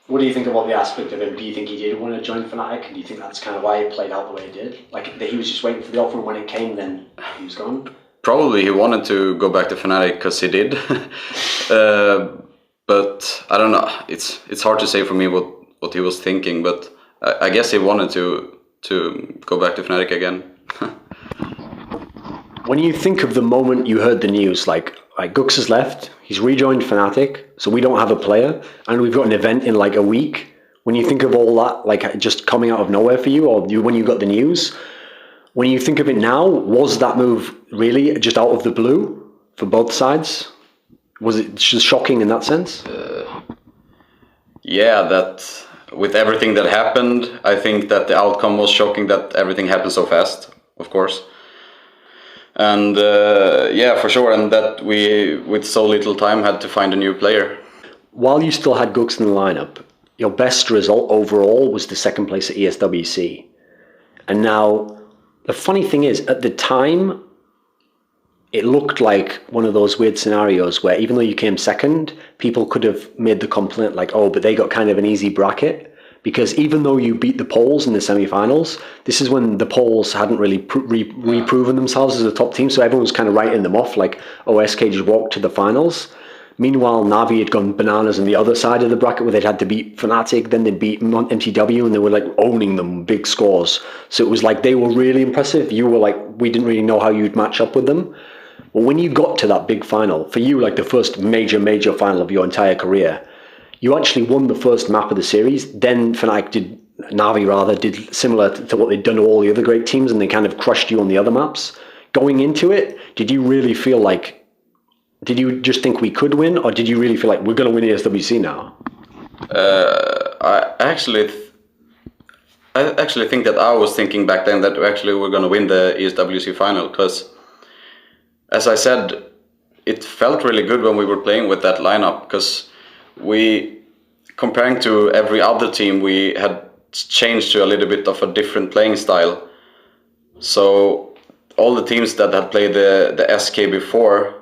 what do you think about the aspect of him? Do you think he did want to join Fnatic? And do you think that's kind of why it played out the way it did? Like that he was just waiting for the offer, and when it came, then he was gone? Probably he wanted to go back to Fnatic because he did. But I don't know. It's hard to say for me what he was thinking. But I guess he wanted to go back to Fnatic again. When you think of the moment you heard the news, like Gux has left, he's rejoined Fnatic, so we don't have a player, and we've got an event in like a week. When you think of all that, like just coming out of nowhere for you, or when you got the news, when you think of it now, was that move really just out of the blue for both sides? Was it just shocking in that sense? Yeah, that with everything that happened, I think that the outcome was shocking that everything happened so fast, of course. And yeah, for sure, and that we, with so little time, had to find a new player. While you still had Gux in the lineup, your best result overall was the second place at ESWC. And now, the funny thing is, at the time, it looked like one of those weird scenarios where even though you came second, people could have made the complaint like, oh, but they got kind of an easy bracket. Because even though you beat the Poles in the semi-finals, this is when the Poles hadn't really reproven themselves as a top team, so everyone was kind of writing them off, like, oh, SK just walked to the finals. Meanwhile, Navi had gone bananas on the other side of the bracket where they'd had to beat Fnatic, then they'd beat MTW, and they were like owning them, big scores. So it was like they were really impressive. You were like, we didn't really know how you'd match up with them. But when you got to that big final, for you, like the first major final of your entire career, you actually won the first map of the series. Then Navi did similar to what they'd done to all the other great teams, and they kind of crushed you on the other maps. Going into it, did you really feel like, did you just think we could win, or did you really feel like we're going to win ESWC now? I actually think that I was thinking back then that actually we're going to win the ESWC final, because, as I said, it felt really good when we were playing with that lineup, because we, comparing to every other team, we had changed to a little bit of a different playing style. So all the teams that had played the SK before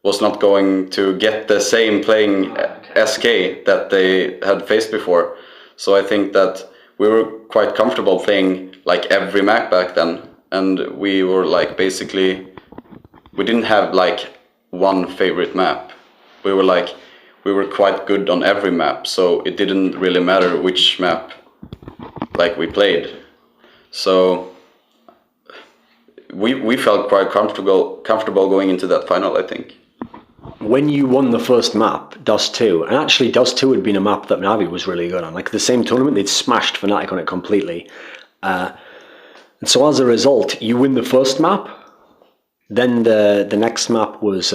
was not going to get the same playing SK that they had faced before. So I think that we were quite comfortable playing like every map back then, and we were like basically, we didn't have like one favorite map. We were quite good on every map, so it didn't really matter which map like we played. So we felt quite comfortable going into that final, I think. When you won the first map, Dust 2, and actually Dust 2 had been a map that Navi was really good on. Like the same tournament, they'd smashed Fnatic on it completely. And so as a result, you win the first map. Then the next map was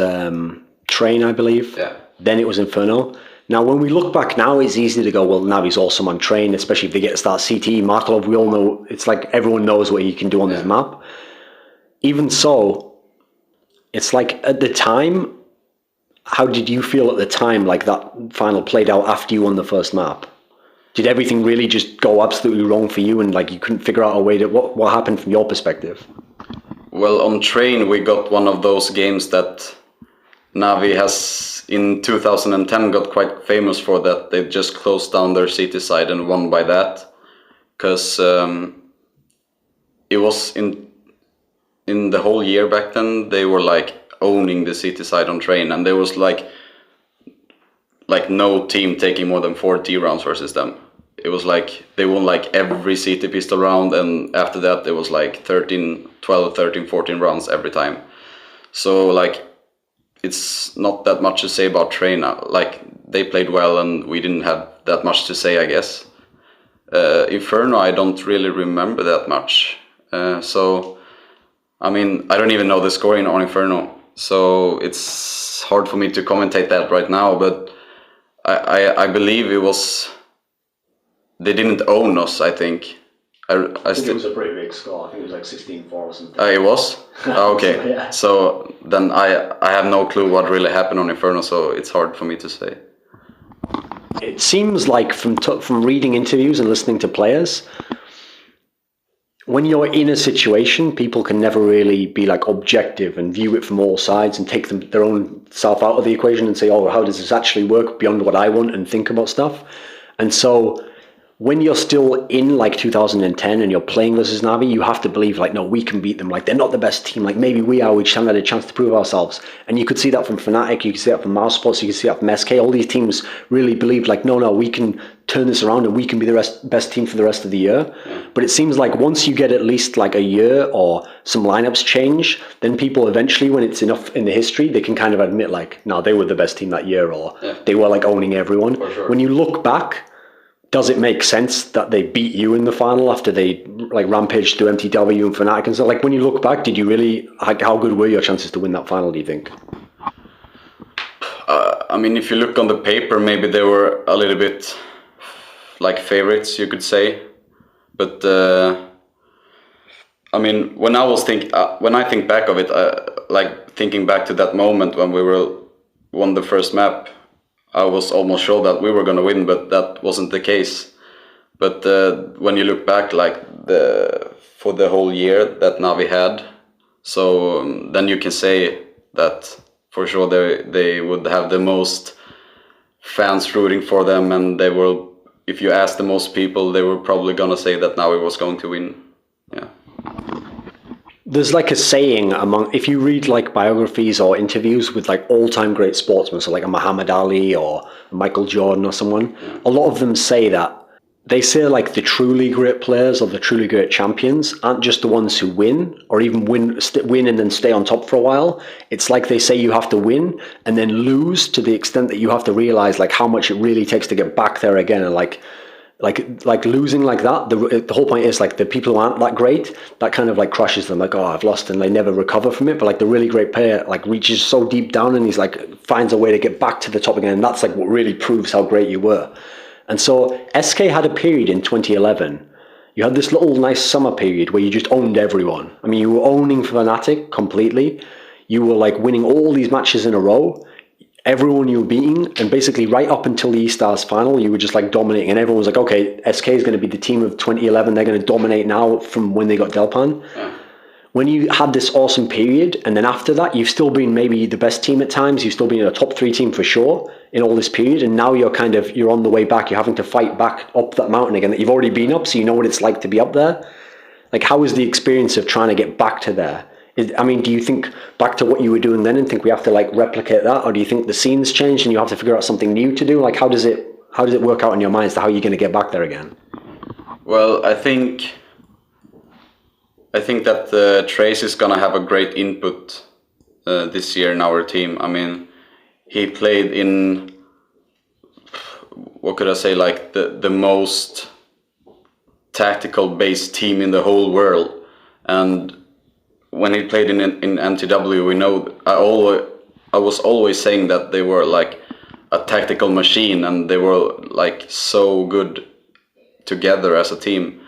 Train, I believe. Yeah. Then it was Inferno. Now, when we look back now, it's easy to go, well, Navi's awesome on Train, especially if they get to start CT. Markov, we all know, it's like everyone knows what he can do on this map. Even so, it's like at the time, how did you feel at the time, like that final played out after you won the first map? Did everything really just go absolutely wrong for you, and like you couldn't figure out a way to what happened from your perspective? Well, on Train we got one of those games that Navi has in 2010 got quite famous for, that they just closed down their city side and won by that, because it was in the whole year back then they were like owning the city side on Train, and there was like no team taking more than 40 rounds versus them. It was like they won like every city pistol round, and after that it was like 12, 13, 14 rounds every time. So like it's not that much to say about Train. Like they played well and we didn't have that much to say, I guess. Inferno, I don't really remember that much. So I mean, I don't even know the scoring on Inferno, so it's hard for me to commentate that right now, but I believe it was, they didn't own us, I think. I think it was a pretty big score. I think it was like 16-4 or something. It was? Oh, okay. So, yeah. So then I have no clue what really happened on Inferno, so it's hard for me to say. It seems like from reading interviews and listening to players, when you're in a situation, people can never really be like objective and view it from all sides and take their own self out of the equation and say, oh, how does this actually work beyond what I want, and think about stuff. And so when you're still in like 2010 and you're playing versus Navi, you have to believe like, no, we can beat them. Like they're not the best team. Like maybe we are. We just haven't had a chance to prove ourselves. And you could see that from Fnatic. You could see that from Mousesports. You could see that from SK. All these teams really believed like, no, we can turn this around and we can be the best team for the rest of the year. Yeah. But it seems like once you get at least like a year or some lineups change, then people eventually, when it's enough in the history, they can kind of admit like, no, they were the best team that year, or they were like owning everyone. For sure. When you look back, does it make sense that they beat you in the final after they like rampaged through MTW and Fnatic and stuff? Like when you look back, did you really, like, how good were your chances to win that final, do you think? I mean, if you look on the paper, maybe they were a little bit like favorites, you could say. But I mean, when I think back of it, like thinking back to that moment when we won the first map, I was almost sure that we were going to win, but that wasn't the case. But when you look back, like for the whole year that Navi had, so then you can say that for sure they would have the most fans rooting for them, and they were, if you ask the most people, they were probably going to say that Navi was going to win. Yeah. There's like a saying if you read like biographies or interviews with like all-time great sportsmen, so like a Muhammad Ali or Michael Jordan or someone, a lot of them say that, they say like the truly great players or the truly great champions aren't just the ones who win or even win and then stay on top for a while. It's like they say you have to win and then lose to the extent that you have to realize like how much it really takes to get back there again. And like losing like that, the whole point is like the people who aren't that great, that kind of like crushes them, like, oh, I've lost, and they never recover from it. But like the really great player like reaches so deep down and he's like finds a way to get back to the top again, and that's like what really proves how great you were. And so SK had a period in 2011. You had this little nice summer period where you just owned everyone. I mean, you were owning Fnatic completely. You were like winning all these matches in a row. Everyone you were beating, and basically right up until the E-Stars final, you were just like dominating, and everyone was like, okay, SK is going to be the team of 2011. They're going to dominate now from when they got Delpan. Yeah. When you had this awesome period, and then after that, you've still been maybe the best team at times. You've still been a top 3 team for sure in all this period, and now you're on the way back. You're having to fight back up that mountain again that you've already been up, so you know what it's like to be up there. Like, how was the experience of trying to get back to there? I mean, do you think back to what you were doing then and think we have to like replicate that, or do you think the scene's changed and you have to figure out something new to do? Like, how does it work out in your mind as to how you're going to get back there again? Well, I think that Trace is going to have a great input this year in our team. I mean, he played in, what could I say, like the most tactical based team in the whole world. And when he played in MTW, we know I was always saying that they were like a tactical machine, and they were like so good together as a team.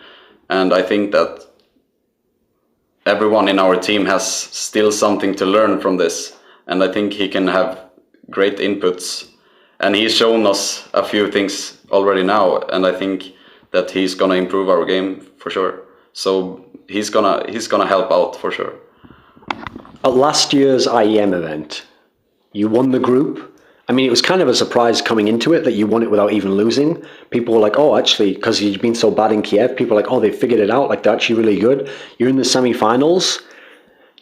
And I think that everyone in our team has still something to learn from this, and I think he can have great inputs, and he's shown us a few things already now, and I think that he's gonna improve our game for sure. So he's gonna help out for sure. At last year's IEM event, you won the group. I mean, it was kind of a surprise coming into it that you won it without even losing. People were like, oh, actually, because you've been so bad in Kiev, people were like, oh, they figured it out. Like, they're actually really good. You're in the semi-finals.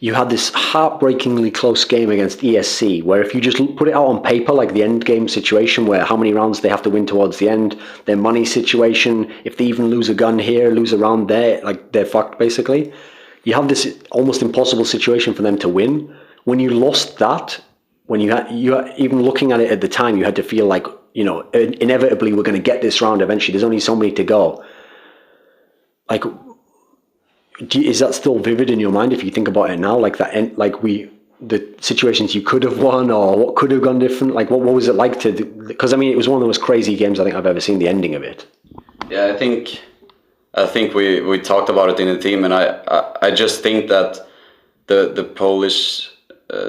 You had this heartbreakingly close game against ESC, where if you just put it out on paper, like the end game situation, where how many rounds they have to win towards the end, their money situation, if they even lose a gun here, lose a round there, like they're fucked basically. You have this almost impossible situation for them to win. When you lost that, when you even looking at it at the time, you had to feel like, you know, inevitably we're going to get this round eventually. There's only so many to go. Like, is that still vivid in your mind if you think about it now? Like that, the situations you could have won or what could have gone different. Like, what was it like to? Because I mean, it was one of the most crazy games I think I've ever seen. The ending of it. Yeah, I think we talked about it in the team, and I just think that the Polish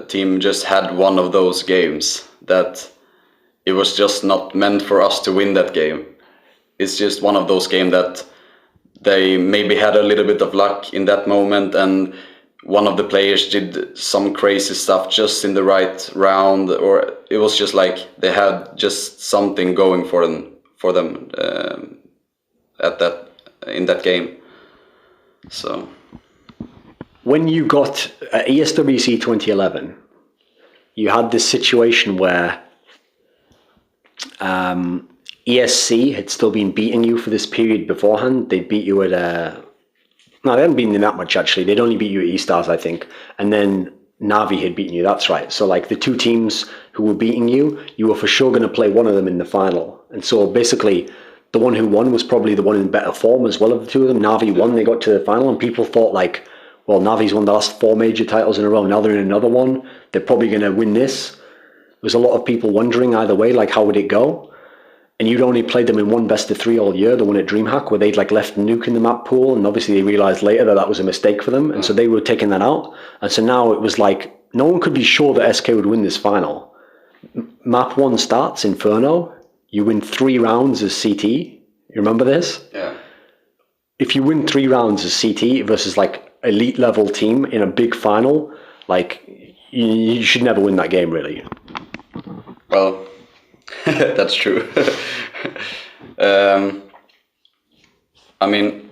team just had one of those games that it was just not meant for us to win that game. It's just one of those games that they maybe had a little bit of luck in that moment, and one of the players did some crazy stuff just in the right round, or it was just like they had just something going for them in that game. So when you got at ESWC 2011, you had this situation where ESC had still been beating you for this period beforehand. They beat you at no, they hadn't beaten you that much actually. They'd only beat you at E-Stars, I think. And then Navi had beaten you, that's right. So like the two teams who were beating you were for sure going to play one of them in the final. And so basically the one who won was probably the one in better form as well of the two of them. Navi won, they got to the final, and people thought like, well, Navi's won the last 4 major titles in a row. Now they're in another one. They're probably going to win this. There was a lot of people wondering either way, like how would it go? And you'd only played them in one best of 3 all year, the one at DreamHack, where they'd like left Nuke in the map pool, and obviously they realized later that was a mistake for them, and so they were taking that out. And so now it was like no one could be sure that SK would win this final. Map 1 starts Inferno. You win 3 rounds as CT. You remember this? yeah. If you win 3 rounds as CT versus like elite level team in a big final, like you should never win that game, really. Well, that's true. I mean,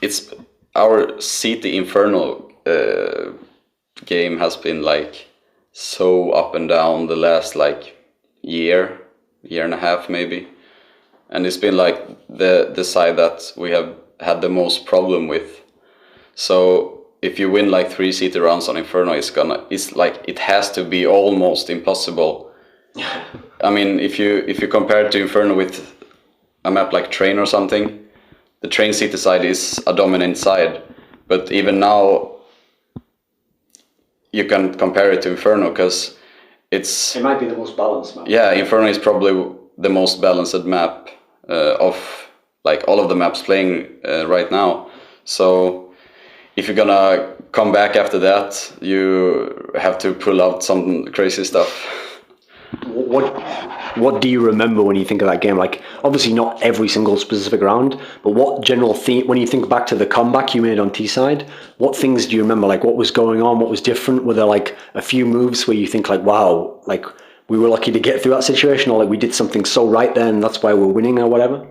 it's our CT Inferno game has been like so up and down the last like year and a half maybe, and it's been like the side that we have had the most problem with. So if you win like 3 CT rounds on Inferno, it's like it has to be almost impossible. I mean, if you compare it to Inferno with a map like Train or something, the Train CT side is a dominant side. But even now, you can compare it to Inferno because it might be the most balanced map. Yeah, Inferno is probably the most balanced map of like all of the maps playing right now. So if you're gonna come back after that, you have to pull out some crazy stuff. What do you remember when you think of that game? Like, obviously not every single specific round, but what general theme, when you think back to the comeback you made on T-side, what things do you remember? Like, what was going on? What was different? Were there like a few moves where you think like, wow, like we were lucky to get through that situation, or like we did something so right there and that's why we're winning or whatever?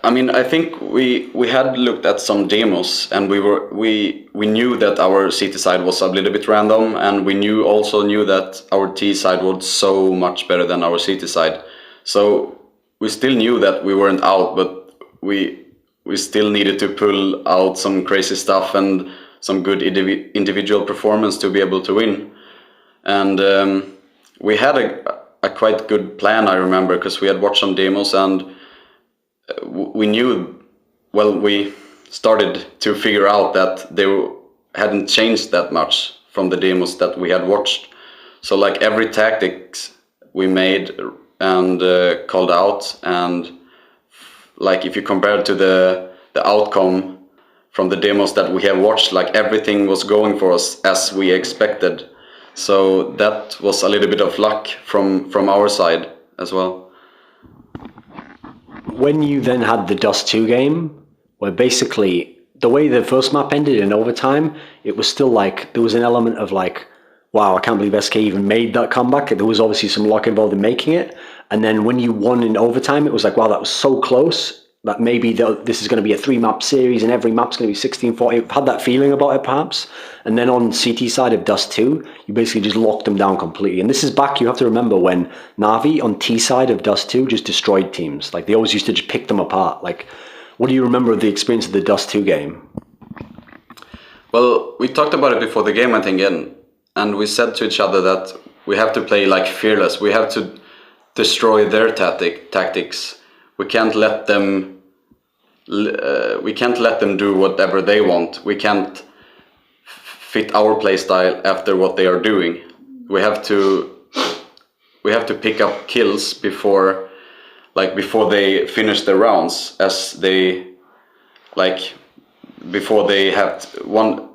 I mean, I think we had looked at some demos, and we knew that our CT side was a little bit random, and we also knew that our T side was so much better than our CT side. So we still knew that we weren't out, but we still needed to pull out some crazy stuff and some good individual performance to be able to win. And we had a quite good plan, I remember, because we had watched some demos, and we knew, well, we started to figure out that they hadn't changed that much from the demos that we had watched. So like every tactics we made and called out, and like if you compare it to the outcome from the demos that we have watched, like everything was going for us as we expected. So that was a little bit of luck from our side as well. When you then had the Dust 2 game, where basically the way the first map ended in overtime, it was still like, there was an element of like, wow, I can't believe SK even made that comeback. There was obviously some luck involved in making it. And then when you won in overtime, it was like, wow, that was so close that maybe this is going to be a 3-map series and every map's going to be 16-40. I've had that feeling about it perhaps. And then on CT side of Dust 2, you basically just locked them down completely. And this is back, you have to remember, when Na'Vi on T side of Dust 2 just destroyed teams. Like they always used to just pick them apart. Like, what do you remember of the experience of the Dust 2 game? Well, we talked about it before the game, I think, and we said to each other that we have to play like fearless. We have to destroy their tactics. We can't let them. We can't let them do whatever they want. We can't fit our playstyle after what they are doing. We have to pick up kills before they finish their rounds, as they before they have one.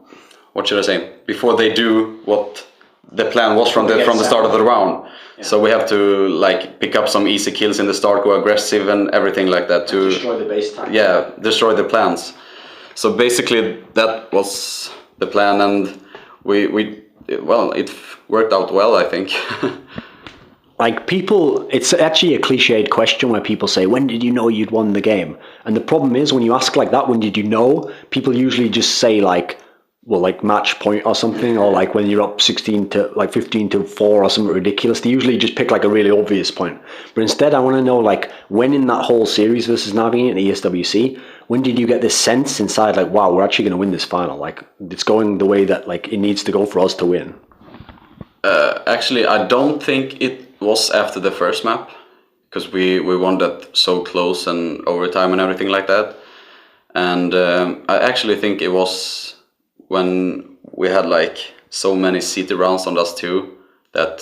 What should I say? Before they do what the plan was from the start of the round. Yeah. So we have to like pick up some easy kills in the start, go aggressive and everything like that to destroy the base time. Yeah, destroy the plans. So basically that was the plan, and it worked out well, I think. Like people, it's actually a cliched question where people say, when did you know you'd won the game? And the problem is when you ask like that, when did you know? People usually just say like, well, like match point or something, or like when you're up 15 to 4 or something ridiculous. They usually just pick like a really obvious point. But instead, I want to know like when in that whole series versus Na'Vi and ESWC, when did you get this sense inside like, wow, we're actually going to win this final? Like it's going the way that like it needs to go for us to win. Actually, I don't think it was after the first map, because we won that so close and overtime and everything like that. And I actually think it was when we had like so many CT rounds on us too, that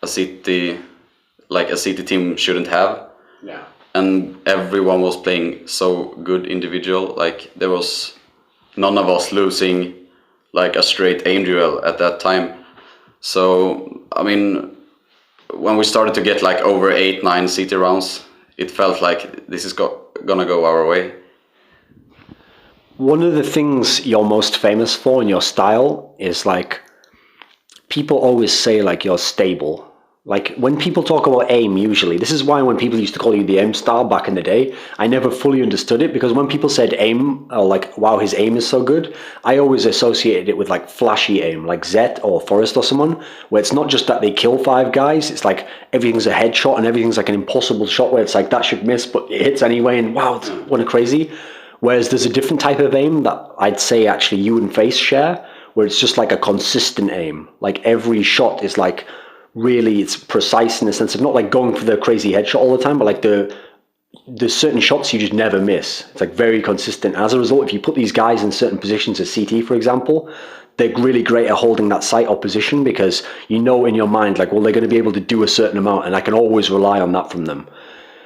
a CT team shouldn't have. Yeah. And everyone was playing so good individual. Like there was none of us losing like a straight aim duel at that time. So I mean, when we started to get like over 8-9 CT rounds, it felt like this is gonna go our way. One of the things you're most famous for in your style is like, people always say like you're stable. Like when people talk about aim, usually, this is why when people used to call you the aim star back in the day, I never fully understood it, because when people said aim, or like, wow, his aim is so good, I always associated it with like flashy aim, like Zet or f0rest or someone, where it's not just that they kill 5 guys, it's like everything's a headshot and everything's like an impossible shot where it's like that should miss, but it hits anyway, and wow, what a crazy. Whereas there's a different type of aim that I'd say actually you and Face share, where it's just like a consistent aim. Like every shot is like, really, it's precise in the sense of not like going for the crazy headshot all the time, but like there's certain shots you just never miss. It's like very consistent. As a result, if you put these guys in certain positions as CT, for example, they're really great at holding that site or position, because you know in your mind, like, well, they're going to be able to do a certain amount and I can always rely on that from them.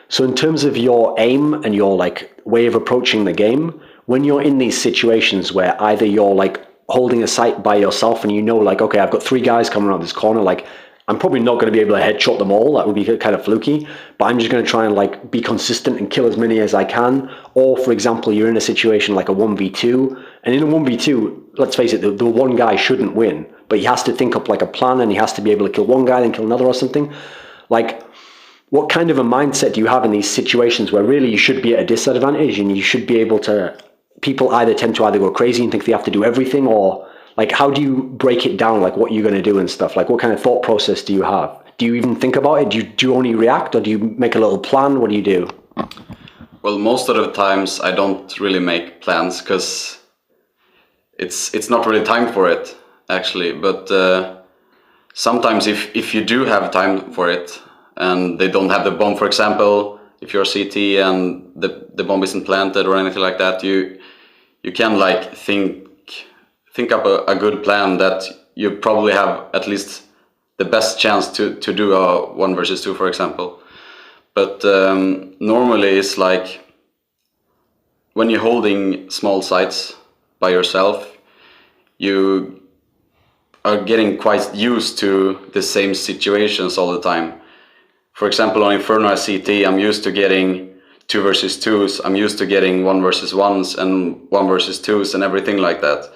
So in terms of your aim and your like way of approaching the game, when you're in these situations where either you're like holding a site by yourself and you know like, okay, I've got 3 guys coming around this corner, like I'm probably not going to be able to headshot them all. That would be kind of fluky, but I'm just going to try and like be consistent and kill as many as I can. Or for example, you're in a situation like a 1v2, and in a 1v2, let's face it, the one guy shouldn't win, but he has to think up like a plan and he has to be able to kill one guy then kill another or something. Like, what kind of a mindset do you have in these situations where really you should be at a disadvantage and you should be able to, people either tend to either go crazy and think they have to do everything, or like, how do you break it down, like what you're going to do and stuff? Like, what kind of thought process do you have? Do you even think about it? Do you only react, or do you make a little plan? What do you do? Well, most of the times I don't really make plans, because it's not really time for it, actually. But sometimes if you do have time for it, and they don't have the bomb, for example, if you're CT and the bomb isn't planted or anything like that, you can like think up a good plan that you probably have at least the best chance to do a 1 versus 2, for example. But normally it's like when you're holding small sites by yourself, are getting quite used to the same situations all the time. For example, on Inferno CT, I'm used to getting 2 versus 2s. I'm used to getting 1 versus 1s and 1 versus 2s and everything like that.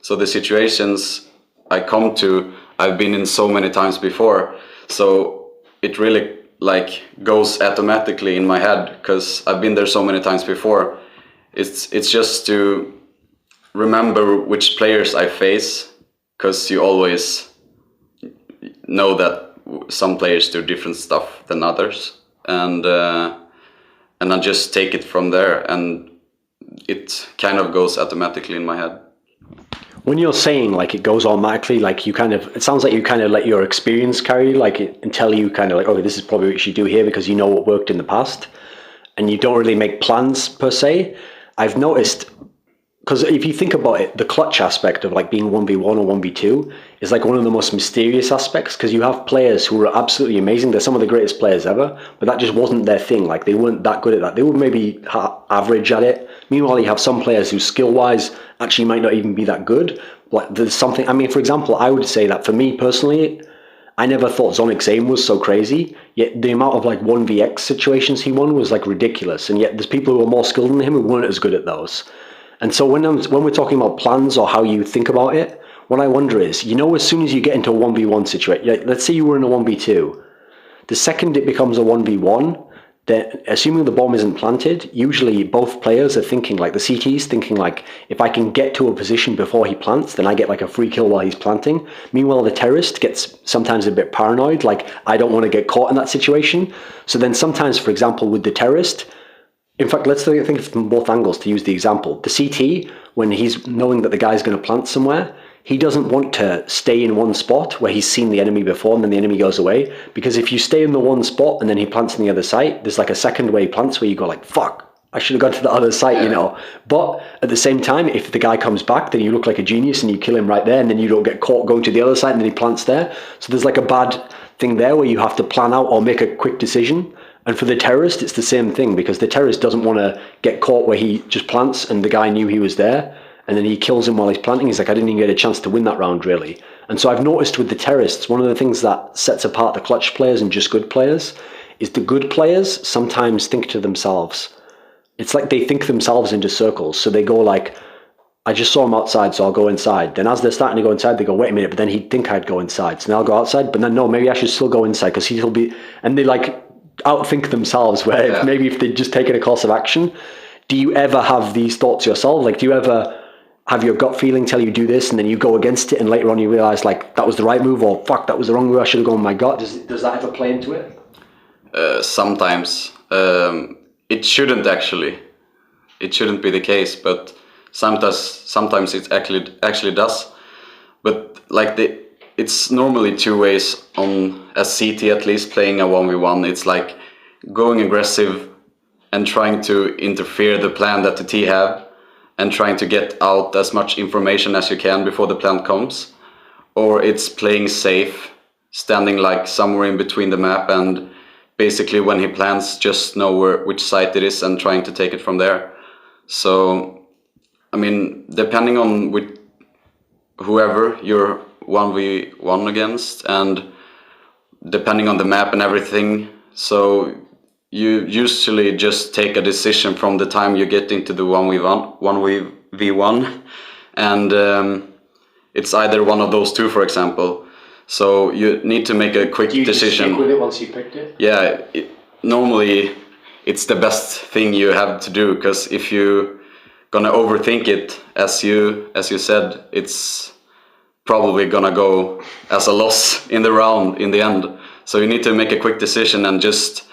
So the situations I come to, I've been in so many times before. So it really like goes automatically in my head because I've been there so many times before. It's just to remember which players I face, because you always know that some players do different stuff than others, and I just take it from there, and it kind of goes automatically in my head. When you're saying like it goes automatically, like it sounds like you kind of let your experience carry you, like and tell you kind of like, oh, this is probably what you should do here because you know what worked in the past, and you don't really make plans per se. I've noticed, because if you think about it, the clutch aspect of like being 1v1 or 1v2 is like one of the most mysterious aspects, because you have players who are absolutely amazing. They're some of the greatest players ever, but that just wasn't their thing. Like they weren't that good at that. They were maybe average at it. Meanwhile, you have some players who skill-wise actually might not even be that good. Like there's something, I mean, for example, I would say that for me personally, I never thought Zonic's aim was so crazy, yet the amount of like 1vx situations he won was like ridiculous, and yet there's people who are more skilled than him who weren't as good at those. And so when we're talking about plans or how you think about it, what I wonder is, as soon as you get into a 1v1 situation, let's say you were in a 1v2, the second it becomes a 1v1, then assuming the bomb isn't planted, usually both players are thinking, like the CT's thinking like, if I can get to a position before he plants, then I get like a free kill while he's planting. Meanwhile, the terrorist gets sometimes a bit paranoid, like I don't want to get caught in that situation. So then sometimes, for example, with the terrorist, in fact, let's think of it from both angles to use the example. The CT, when he's knowing that the guy's going to plant somewhere, he doesn't want to stay in one spot where he's seen the enemy before and then the enemy goes away. Because if you stay in the one spot and then he plants on the other site, there's like a second way he plants where you go like, fuck, I should have gone to the other site, But at the same time, if the guy comes back, then you look like a genius and you kill him right there, and then you don't get caught going to the other side and then he plants there. So there's like a bad thing there where you have to plan out or make a quick decision. And for the terrorist, it's the same thing, because the terrorist doesn't want to get caught where he just plants and the guy knew he was there, and then he kills him while he's planting. He's like, I didn't even get a chance to win that round, really. And so I've noticed with the terrorists, one of the things that sets apart the clutch players and just good players is the good players sometimes think to themselves. It's like they think themselves into circles. So they go like, I just saw him outside, so I'll go inside. Then as they're starting to go inside, they go, wait a minute, but then he'd think I'd go inside. So now I'll go outside, but then no, maybe I should still go inside because he'll be... And they like outthink themselves, where maybe if they'd just taken a course of action. Do you ever have these thoughts yourself? Like, do you ever have your gut feeling tell you do this and then you go against it and later on you realize like that was the right move, or fuck, that was the wrong move, I should have gone with my gut? Does that ever play into it? Sometimes. It shouldn't actually. It shouldn't be the case, but sometimes it actually does. But like it's normally two ways on a CT, at least playing a 1v1. It's like going aggressive and trying to interfere the plan that the T have, and trying to get out as much information as you can before the plan comes. Or it's playing safe, standing like somewhere in between the map, and basically when he plans, just know which site it is and trying to take it from there. So, I mean, depending on whoever you're 1v1 against, and depending on the map and everything, so you usually just take a decision from the time you get into the 1v1, and it's either one of those two, for example. So you need to make a quick decision. Stick with it once you picked it? Yeah, normally it's the best thing you have to do, because if you're gonna overthink it, as you said, it's probably gonna go as a loss in the round in the end. So you need to make a quick decision and just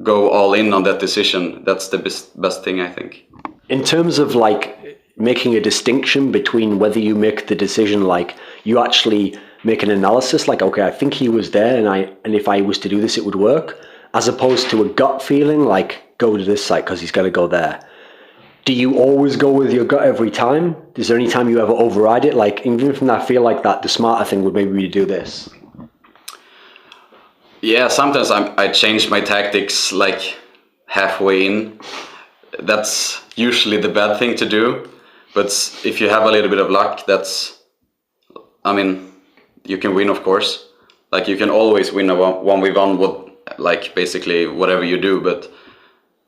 go all in on that decision. That's the best thing, I think. In terms of like making a distinction between whether you make the decision, like you actually make an analysis, like, okay, I think he was there, and if I was to do this, it would work, as opposed to a gut feeling, like go to this site because he's got to go there. Do you always go with your gut every time? Is there any time you ever override it? Like, even if I feel like that, the smarter thing would maybe be to do this. Yeah, sometimes I change my tactics like halfway in. That's usually the bad thing to do. But if you have a little bit of luck, you can win, of course. Like you can always win a 1v1 with like basically whatever you do, but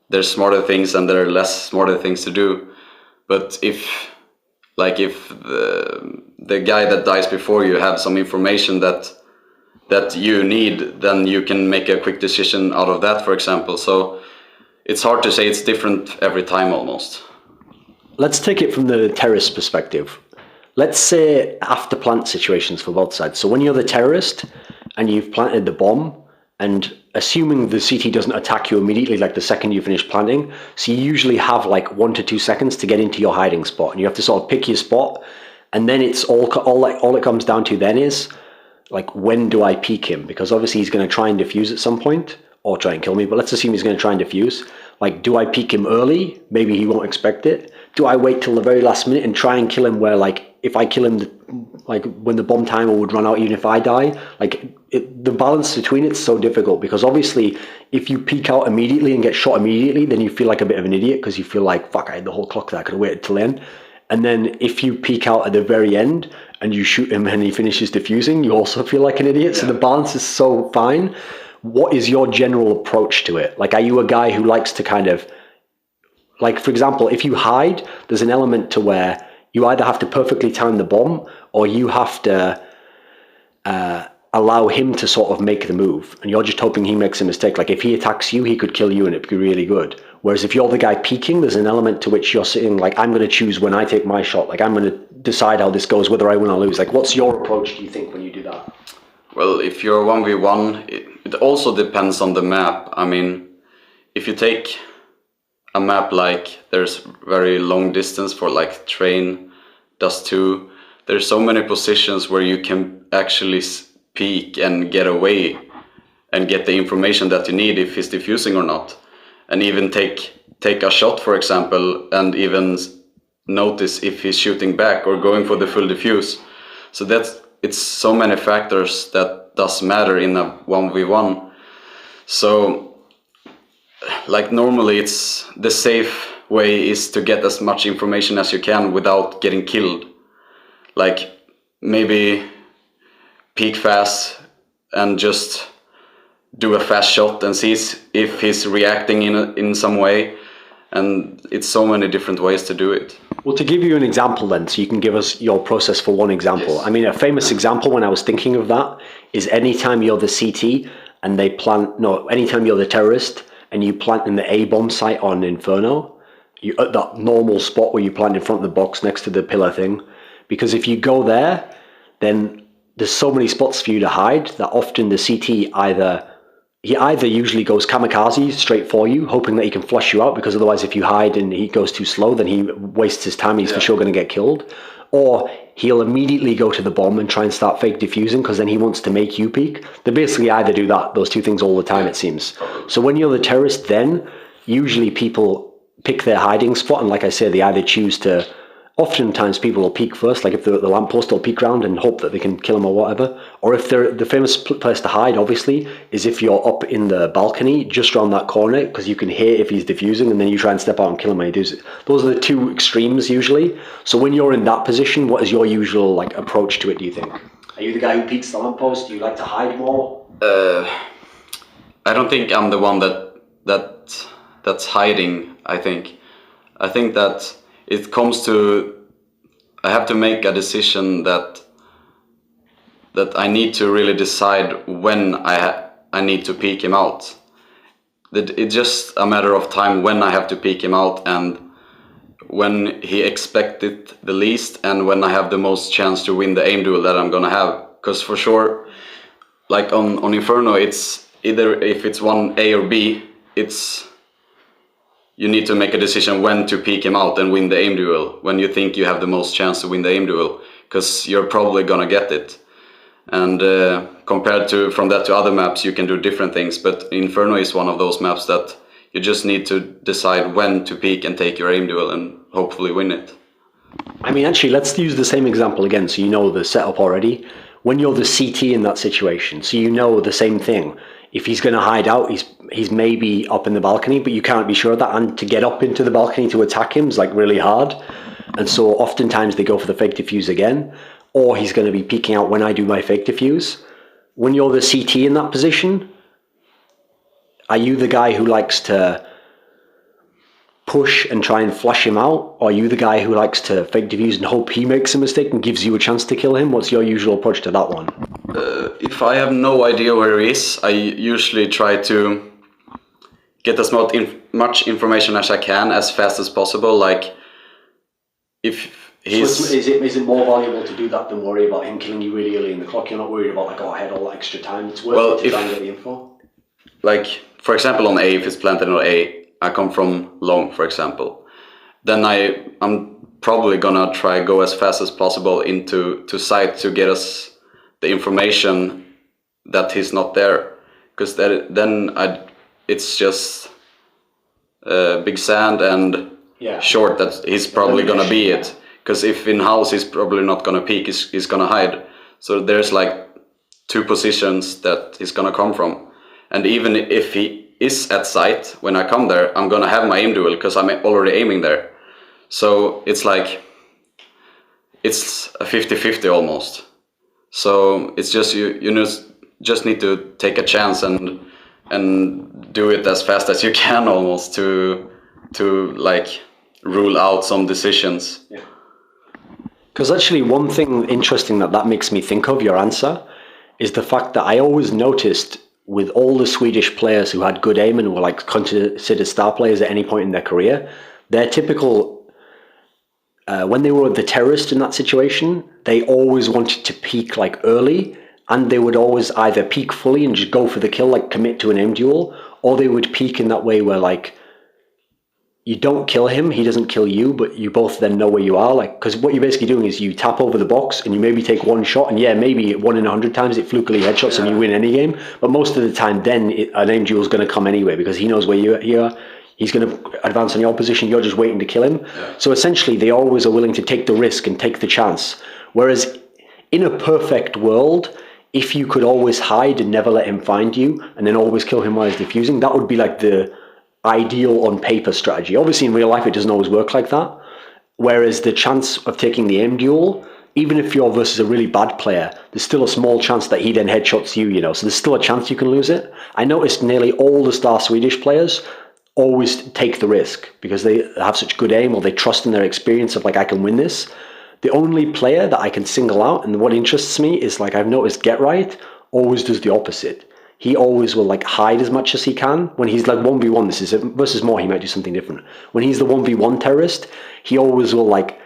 there's smarter things and there are less smarter things to do. But if the guy that dies before you have some information that you need, then you can make a quick decision out of that, for example. So it's hard to say, it's different every time almost. Let's take it from the terrorist perspective. Let's say after plant situations for both sides. So when you're the terrorist and you've planted the bomb, and assuming the CT doesn't attack you immediately, like the second you finish planting, so you usually have like 1 to 2 seconds to get into your hiding spot, and you have to sort of pick your spot, and then it's all it comes down to then is like, when do I peek him? Because obviously he's going to try and defuse at some point, or try and kill me, but let's assume he's going to try and defuse. Like, do I peek him early? Maybe he won't expect it. Do I wait till the very last minute and try and kill him where, like, if I kill him, like, when the bomb timer would run out, even if I die? Like, the balance between it's so difficult, because obviously if you peek out immediately and get shot immediately, then you feel like a bit of an idiot, because you feel like, fuck, I had the whole clock there, I could have waited till then. And then if you peek out at the very end and you shoot him and he finishes defusing, you also feel like an idiot. Yeah. So the balance is so fine. What is your general approach to it? Like, are you a guy who likes to kind of, like, for example, if you hide, there's an element to where you either have to perfectly time the bomb, or you have to allow him to sort of make the move, and you're just hoping he makes a mistake. Like, if he attacks you, he could kill you and it'd be really good. Whereas if you're the guy peeking, there's an element to which you're sitting like, I'm going to choose when I take my shot. Like, I'm going to decide how this goes, whether I win or lose. Like, what's your approach, do you think, when you do that? Well, if you're 1v1, it also depends on the map. I mean, if you take a map like there's very long distance for like train, dust 2, there's so many positions where you can actually peek and get away and get the information that you need if he's diffusing or not. And even take a shot, for example, and even notice if he's shooting back or going for the full diffuse. So it's so many factors that does matter in a 1v1. So like, normally it's the safe way is to get as much information as you can without getting killed. Like, maybe peek fast and just do a fast shot and see if he's reacting in some way. And it's so many different ways to do it. Well, to give you an example then, so you can give us your process for one example. Yes. I mean, a famous example when I was thinking of that is anytime you're the CT and they plant, no, anytime you're the terrorist and you plant in the A-bomb site on Inferno, you at that normal spot where you plant in front of the box next to the pillar thing. Because if you go there, then there's so many spots for you to hide that often the CT either usually goes kamikaze straight for you, hoping that he can flush you out, because otherwise if you hide and he goes too slow, then he wastes his time and he's for sure going to get killed. Or he'll immediately go to the bomb and try and start fake defusing, because then he wants to make you peek. They basically either do those two things all the time, it seems. So when you're the terrorist, then usually people pick their hiding spot, and like I say, they either choose to, oftentimes people will peek first, like if they're at the lamppost, they'll peek round and hope that they can kill him or whatever. Or if they're the famous place to hide, obviously, is if you're up in the balcony just around that corner, because you can hear if he's diffusing, and then you try and step out and kill him when he does it. Those are the two extremes usually. So when you're in that position, what is your usual like approach to it, do you think? Are you the guy who peeks the lamppost? Do you like to hide more? I don't think I'm the one that's hiding. I think that it comes to, I have to make a decision that I need to really decide when I need to peek him out. It's just a matter of time when I have to peek him out, and when he expects it the least, and when I have the most chance to win the aim duel that I'm gonna have. Because for sure, like on Inferno, it's either if it's 1A or B, you need to make a decision when to peek him out and win the aim duel, when you think you have the most chance to win the aim duel, because you're probably gonna get it. And compared to from that to other maps, you can do different things, but Inferno is one of those maps that you just need to decide when to peek and take your aim duel and hopefully win it. I mean, actually, let's use the same example again, so you know the setup already. When you're the CT in that situation, so you know the same thing. If he's going to hide out, he's maybe up in the balcony, but you can't be sure of that. And to get up into the balcony to attack him is like really hard. And so oftentimes they go for the fake diffuse again. or he's going to be peeking out when I do my fake diffuse. When you're the CT in that position, are you the guy who likes to push and try and flush him out? Or are you the guy who likes to fake diffuse and hope he makes a mistake and gives you a chance to kill him? What's your usual approach to that one? If I have no idea where he is, I usually try to get as much information as I can as fast as possible. Like, if he's... So is it more valuable to do that than worry about him killing you really early in the clock? You're not worried about, like, oh, I had all that extra time. It's worth it to try and get the info? Like, for example, on A, if it's planted on A, I come from long, for example. Then I'm probably gonna try go as fast as possible into site to get us the information that he's not there. Because it's just big sand and short that he's probably gonna be it. Because if in house he's probably not gonna peek, he's gonna hide. So there's like 2 positions that he's gonna come from. And even if he is at site when I come there, I'm gonna have my aim duel because I'm already aiming there. So it's like, it's a 50-50 almost. So it's just you just need to take a chance and do it as fast as you can almost to like rule out some decisions. Yeah. Because actually one thing interesting that makes me think of your answer is the fact that I always noticed with all the Swedish players who had good aim and were like considered star players at any point in their career, their typical, when they were the terrorist in that situation, they always wanted to peak like early, and they would always either peak fully and just go for the kill, like commit to an aim duel, or they would peak in that way where like, you don't kill him, he doesn't kill you, but you both then know where you are. Like, because what you're basically doing is you tap over the box and you maybe take one shot, and yeah, maybe 1 in 100 times it flukily headshots and you win any game. But most of the time, then an aim duel is going to come anyway because he knows where you are. He's going to advance on your position. You're just waiting to kill him. Yeah. So essentially, they always are willing to take the risk and take the chance. Whereas in a perfect world, if you could always hide and never let him find you, and then always kill him while he's diffusing, that would be like the ideal on paper strategy. Obviously in real life it doesn't always work like that, whereas the chance of taking the aim duel, even if you're versus a really bad player, there's still a small chance that he then headshots you, so there's still a chance you can lose it. I noticed nearly all the star Swedish players always take the risk because they have such good aim, or they trust in their experience of like, I can win this. The only player that I can single out, and what interests me, is like, I've noticed Get Right always does the opposite. He always will like hide as much as he can. When he's like 1v1, this is versus more, he might do something different. When he's the 1v1 terrorist, he always will like,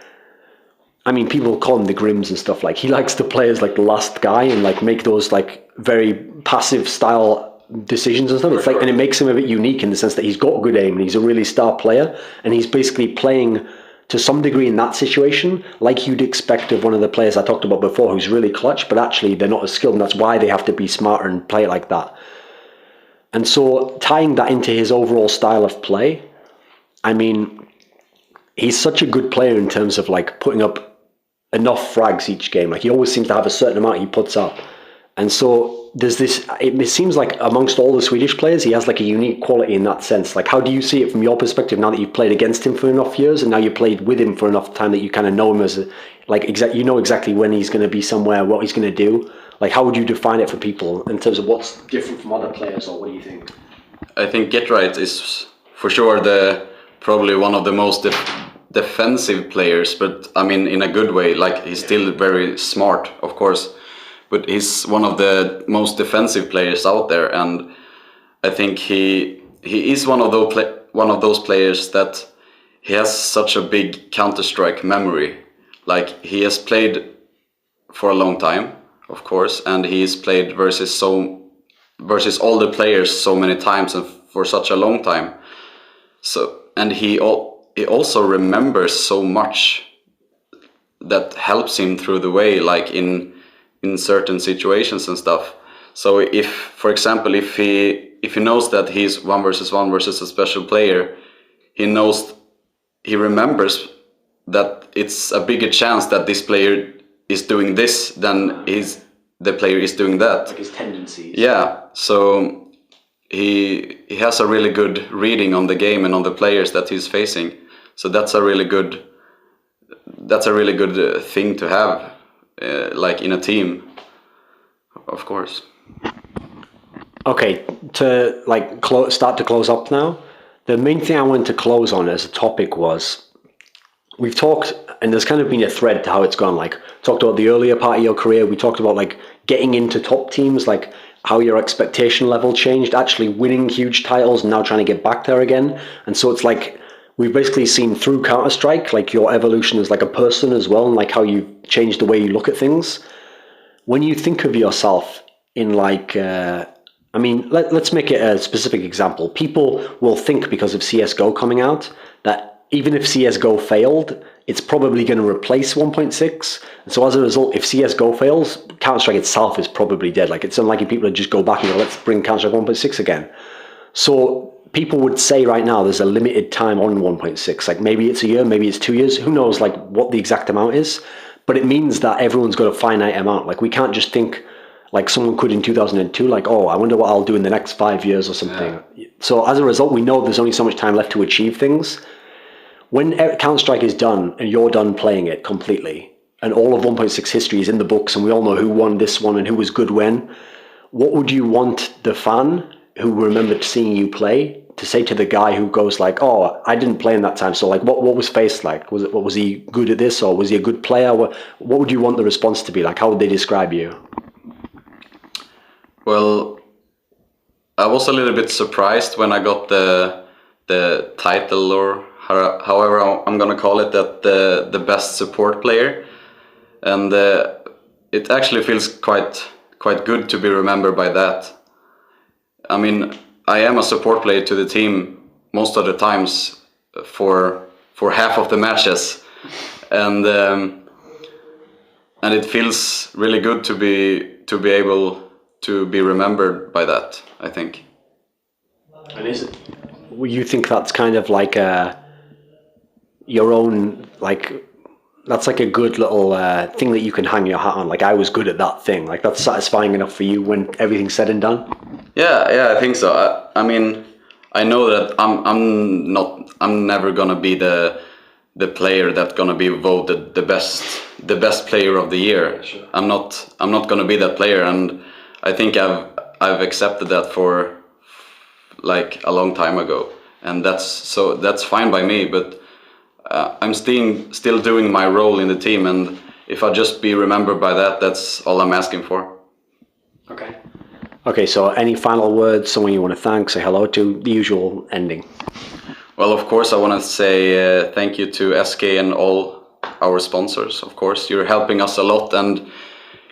I mean, people call him the Grims and stuff. Like, he likes to play as like the last guy and like make those like very passive style decisions and stuff. It's like, and it makes him a bit unique in the sense that he's got good aim and he's a really star player, and he's basically playing to some degree in that situation like you'd expect of one of the players I talked about before who's really clutch, but actually they're not as skilled, and that's why they have to be smarter and play it like that. And so tying that into his overall style of play, I mean, he's such a good player in terms of like putting up enough frags each game. Like, he always seems to have a certain amount he puts up. And so there's this, it seems like amongst all the Swedish players, he has like a unique quality in that sense. Like, how do you see it from your perspective now that you've played against him for enough years, and now you played with him for enough time that you kind of know him as a, like, you know exactly when he's going to be somewhere, what he's going to do? Like, how would you define it for people in terms of what's different from other players, or what do you think? I think Get Right is for sure probably one of the most defensive players, but I mean in a good way. Like, he's still very smart, of course, but he's one of the most defensive players out there, and I think he is one of those players that he has such a big Counter-Strike memory. Like, he has played for a long time, of course, and he's played versus all the players so many times and for such a long time. So, and he also remembers so much that helps him through the way, like in certain situations and stuff. So if, for example, if he knows that he's 1v1 versus a special player, he remembers that it's a bigger chance that this player is doing this than the player is doing that. Like his tendencies. Yeah, so he has a really good reading on the game and on the players that he's facing. So that's a really good thing to have like in a team, of course. Okay, to like start to close up now. The main thing I wanted to close on as a topic was, we've talked, and there's kind of been a thread to how it's gone. Like, talked about the earlier part of your career. We talked about like getting into top teams, like how your expectation level changed, actually winning huge titles, and now trying to get back there again. And so it's like we've basically seen through Counter-Strike, like your evolution as like a person as well, and like how you changed the way you look at things. When you think of yourself in like, I mean, let's make it a specific example. People will think, because of CSGO coming out, that even if CSGO failed, it's probably going to replace 1.6. And so as a result, if CSGO fails, Counter-Strike itself is probably dead. Like, it's unlikely people to just go back and go, let's bring Counter-Strike 1.6 again. So people would say right now there's a limited time on 1.6. Like, maybe it's a year, maybe it's 2 years. Who knows, like, what the exact amount is. But it means that everyone's got a finite amount. Like, we can't just think like someone could in 2002, like, oh, I wonder what I'll do in the next 5 years or something. Yeah. So as a result, we know there's only so much time left to achieve things. When Counter-Strike is done and you're done playing it completely, and all of 1.6 history is in the books, and we all know who won this one and who was good when, what would you want the fan who remembered seeing you play to say to the guy who goes like, oh, I didn't play in that time, so like, what was FaZe like? Was he good at this, or was he a good player? What would you want the response to be like? How would they describe you? Well, I was a little bit surprised when I got the title, or however I'm gonna call it, that the best support player, and it actually feels quite good to be remembered by that. I mean, I am a support player to the team most of the times for half of the matches, and it feels really good to be able to be remembered by that, I think. And is it? You think that's kind of like your own, like, that's like a good little thing that you can hang your hat on. Like, I was good at that thing. Like, that's satisfying enough for you when everything's said and done. Yeah, I think so. I mean, I know that I'm never gonna be the player that's gonna be voted the best player of the year. Sure. I'm not gonna be that player, and I think I've accepted that for like a long time ago, and that's fine by me. But I'm still doing my role in the team, and if I just be remembered by that, that's all I'm asking for. Okay, so any final words, someone you want to thank, say hello to, the usual ending? Well, of course, I want to say thank you to SK and all our sponsors. Of course, you're helping us a lot, and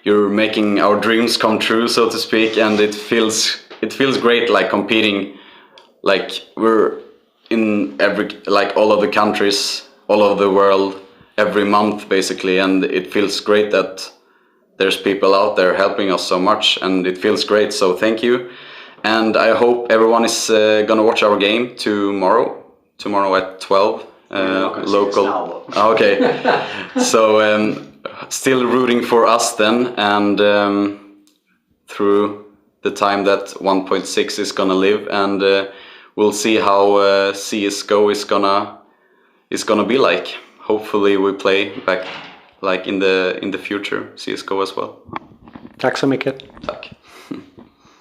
you're making our dreams come true, so to speak. And it feels great, like competing, like we're in all of the countries, all over the world, every month basically, and it feels great that there's people out there helping us so much, and it feels great. So thank you, and I hope everyone is gonna watch our game tomorrow at 12 local. Okay, so still rooting for us then, and through the time that 1.6 is gonna live, and we'll see how CSGO is gonna be like. Hopefully we play back like in the future CSGO as well. Tack så mycket. Tack.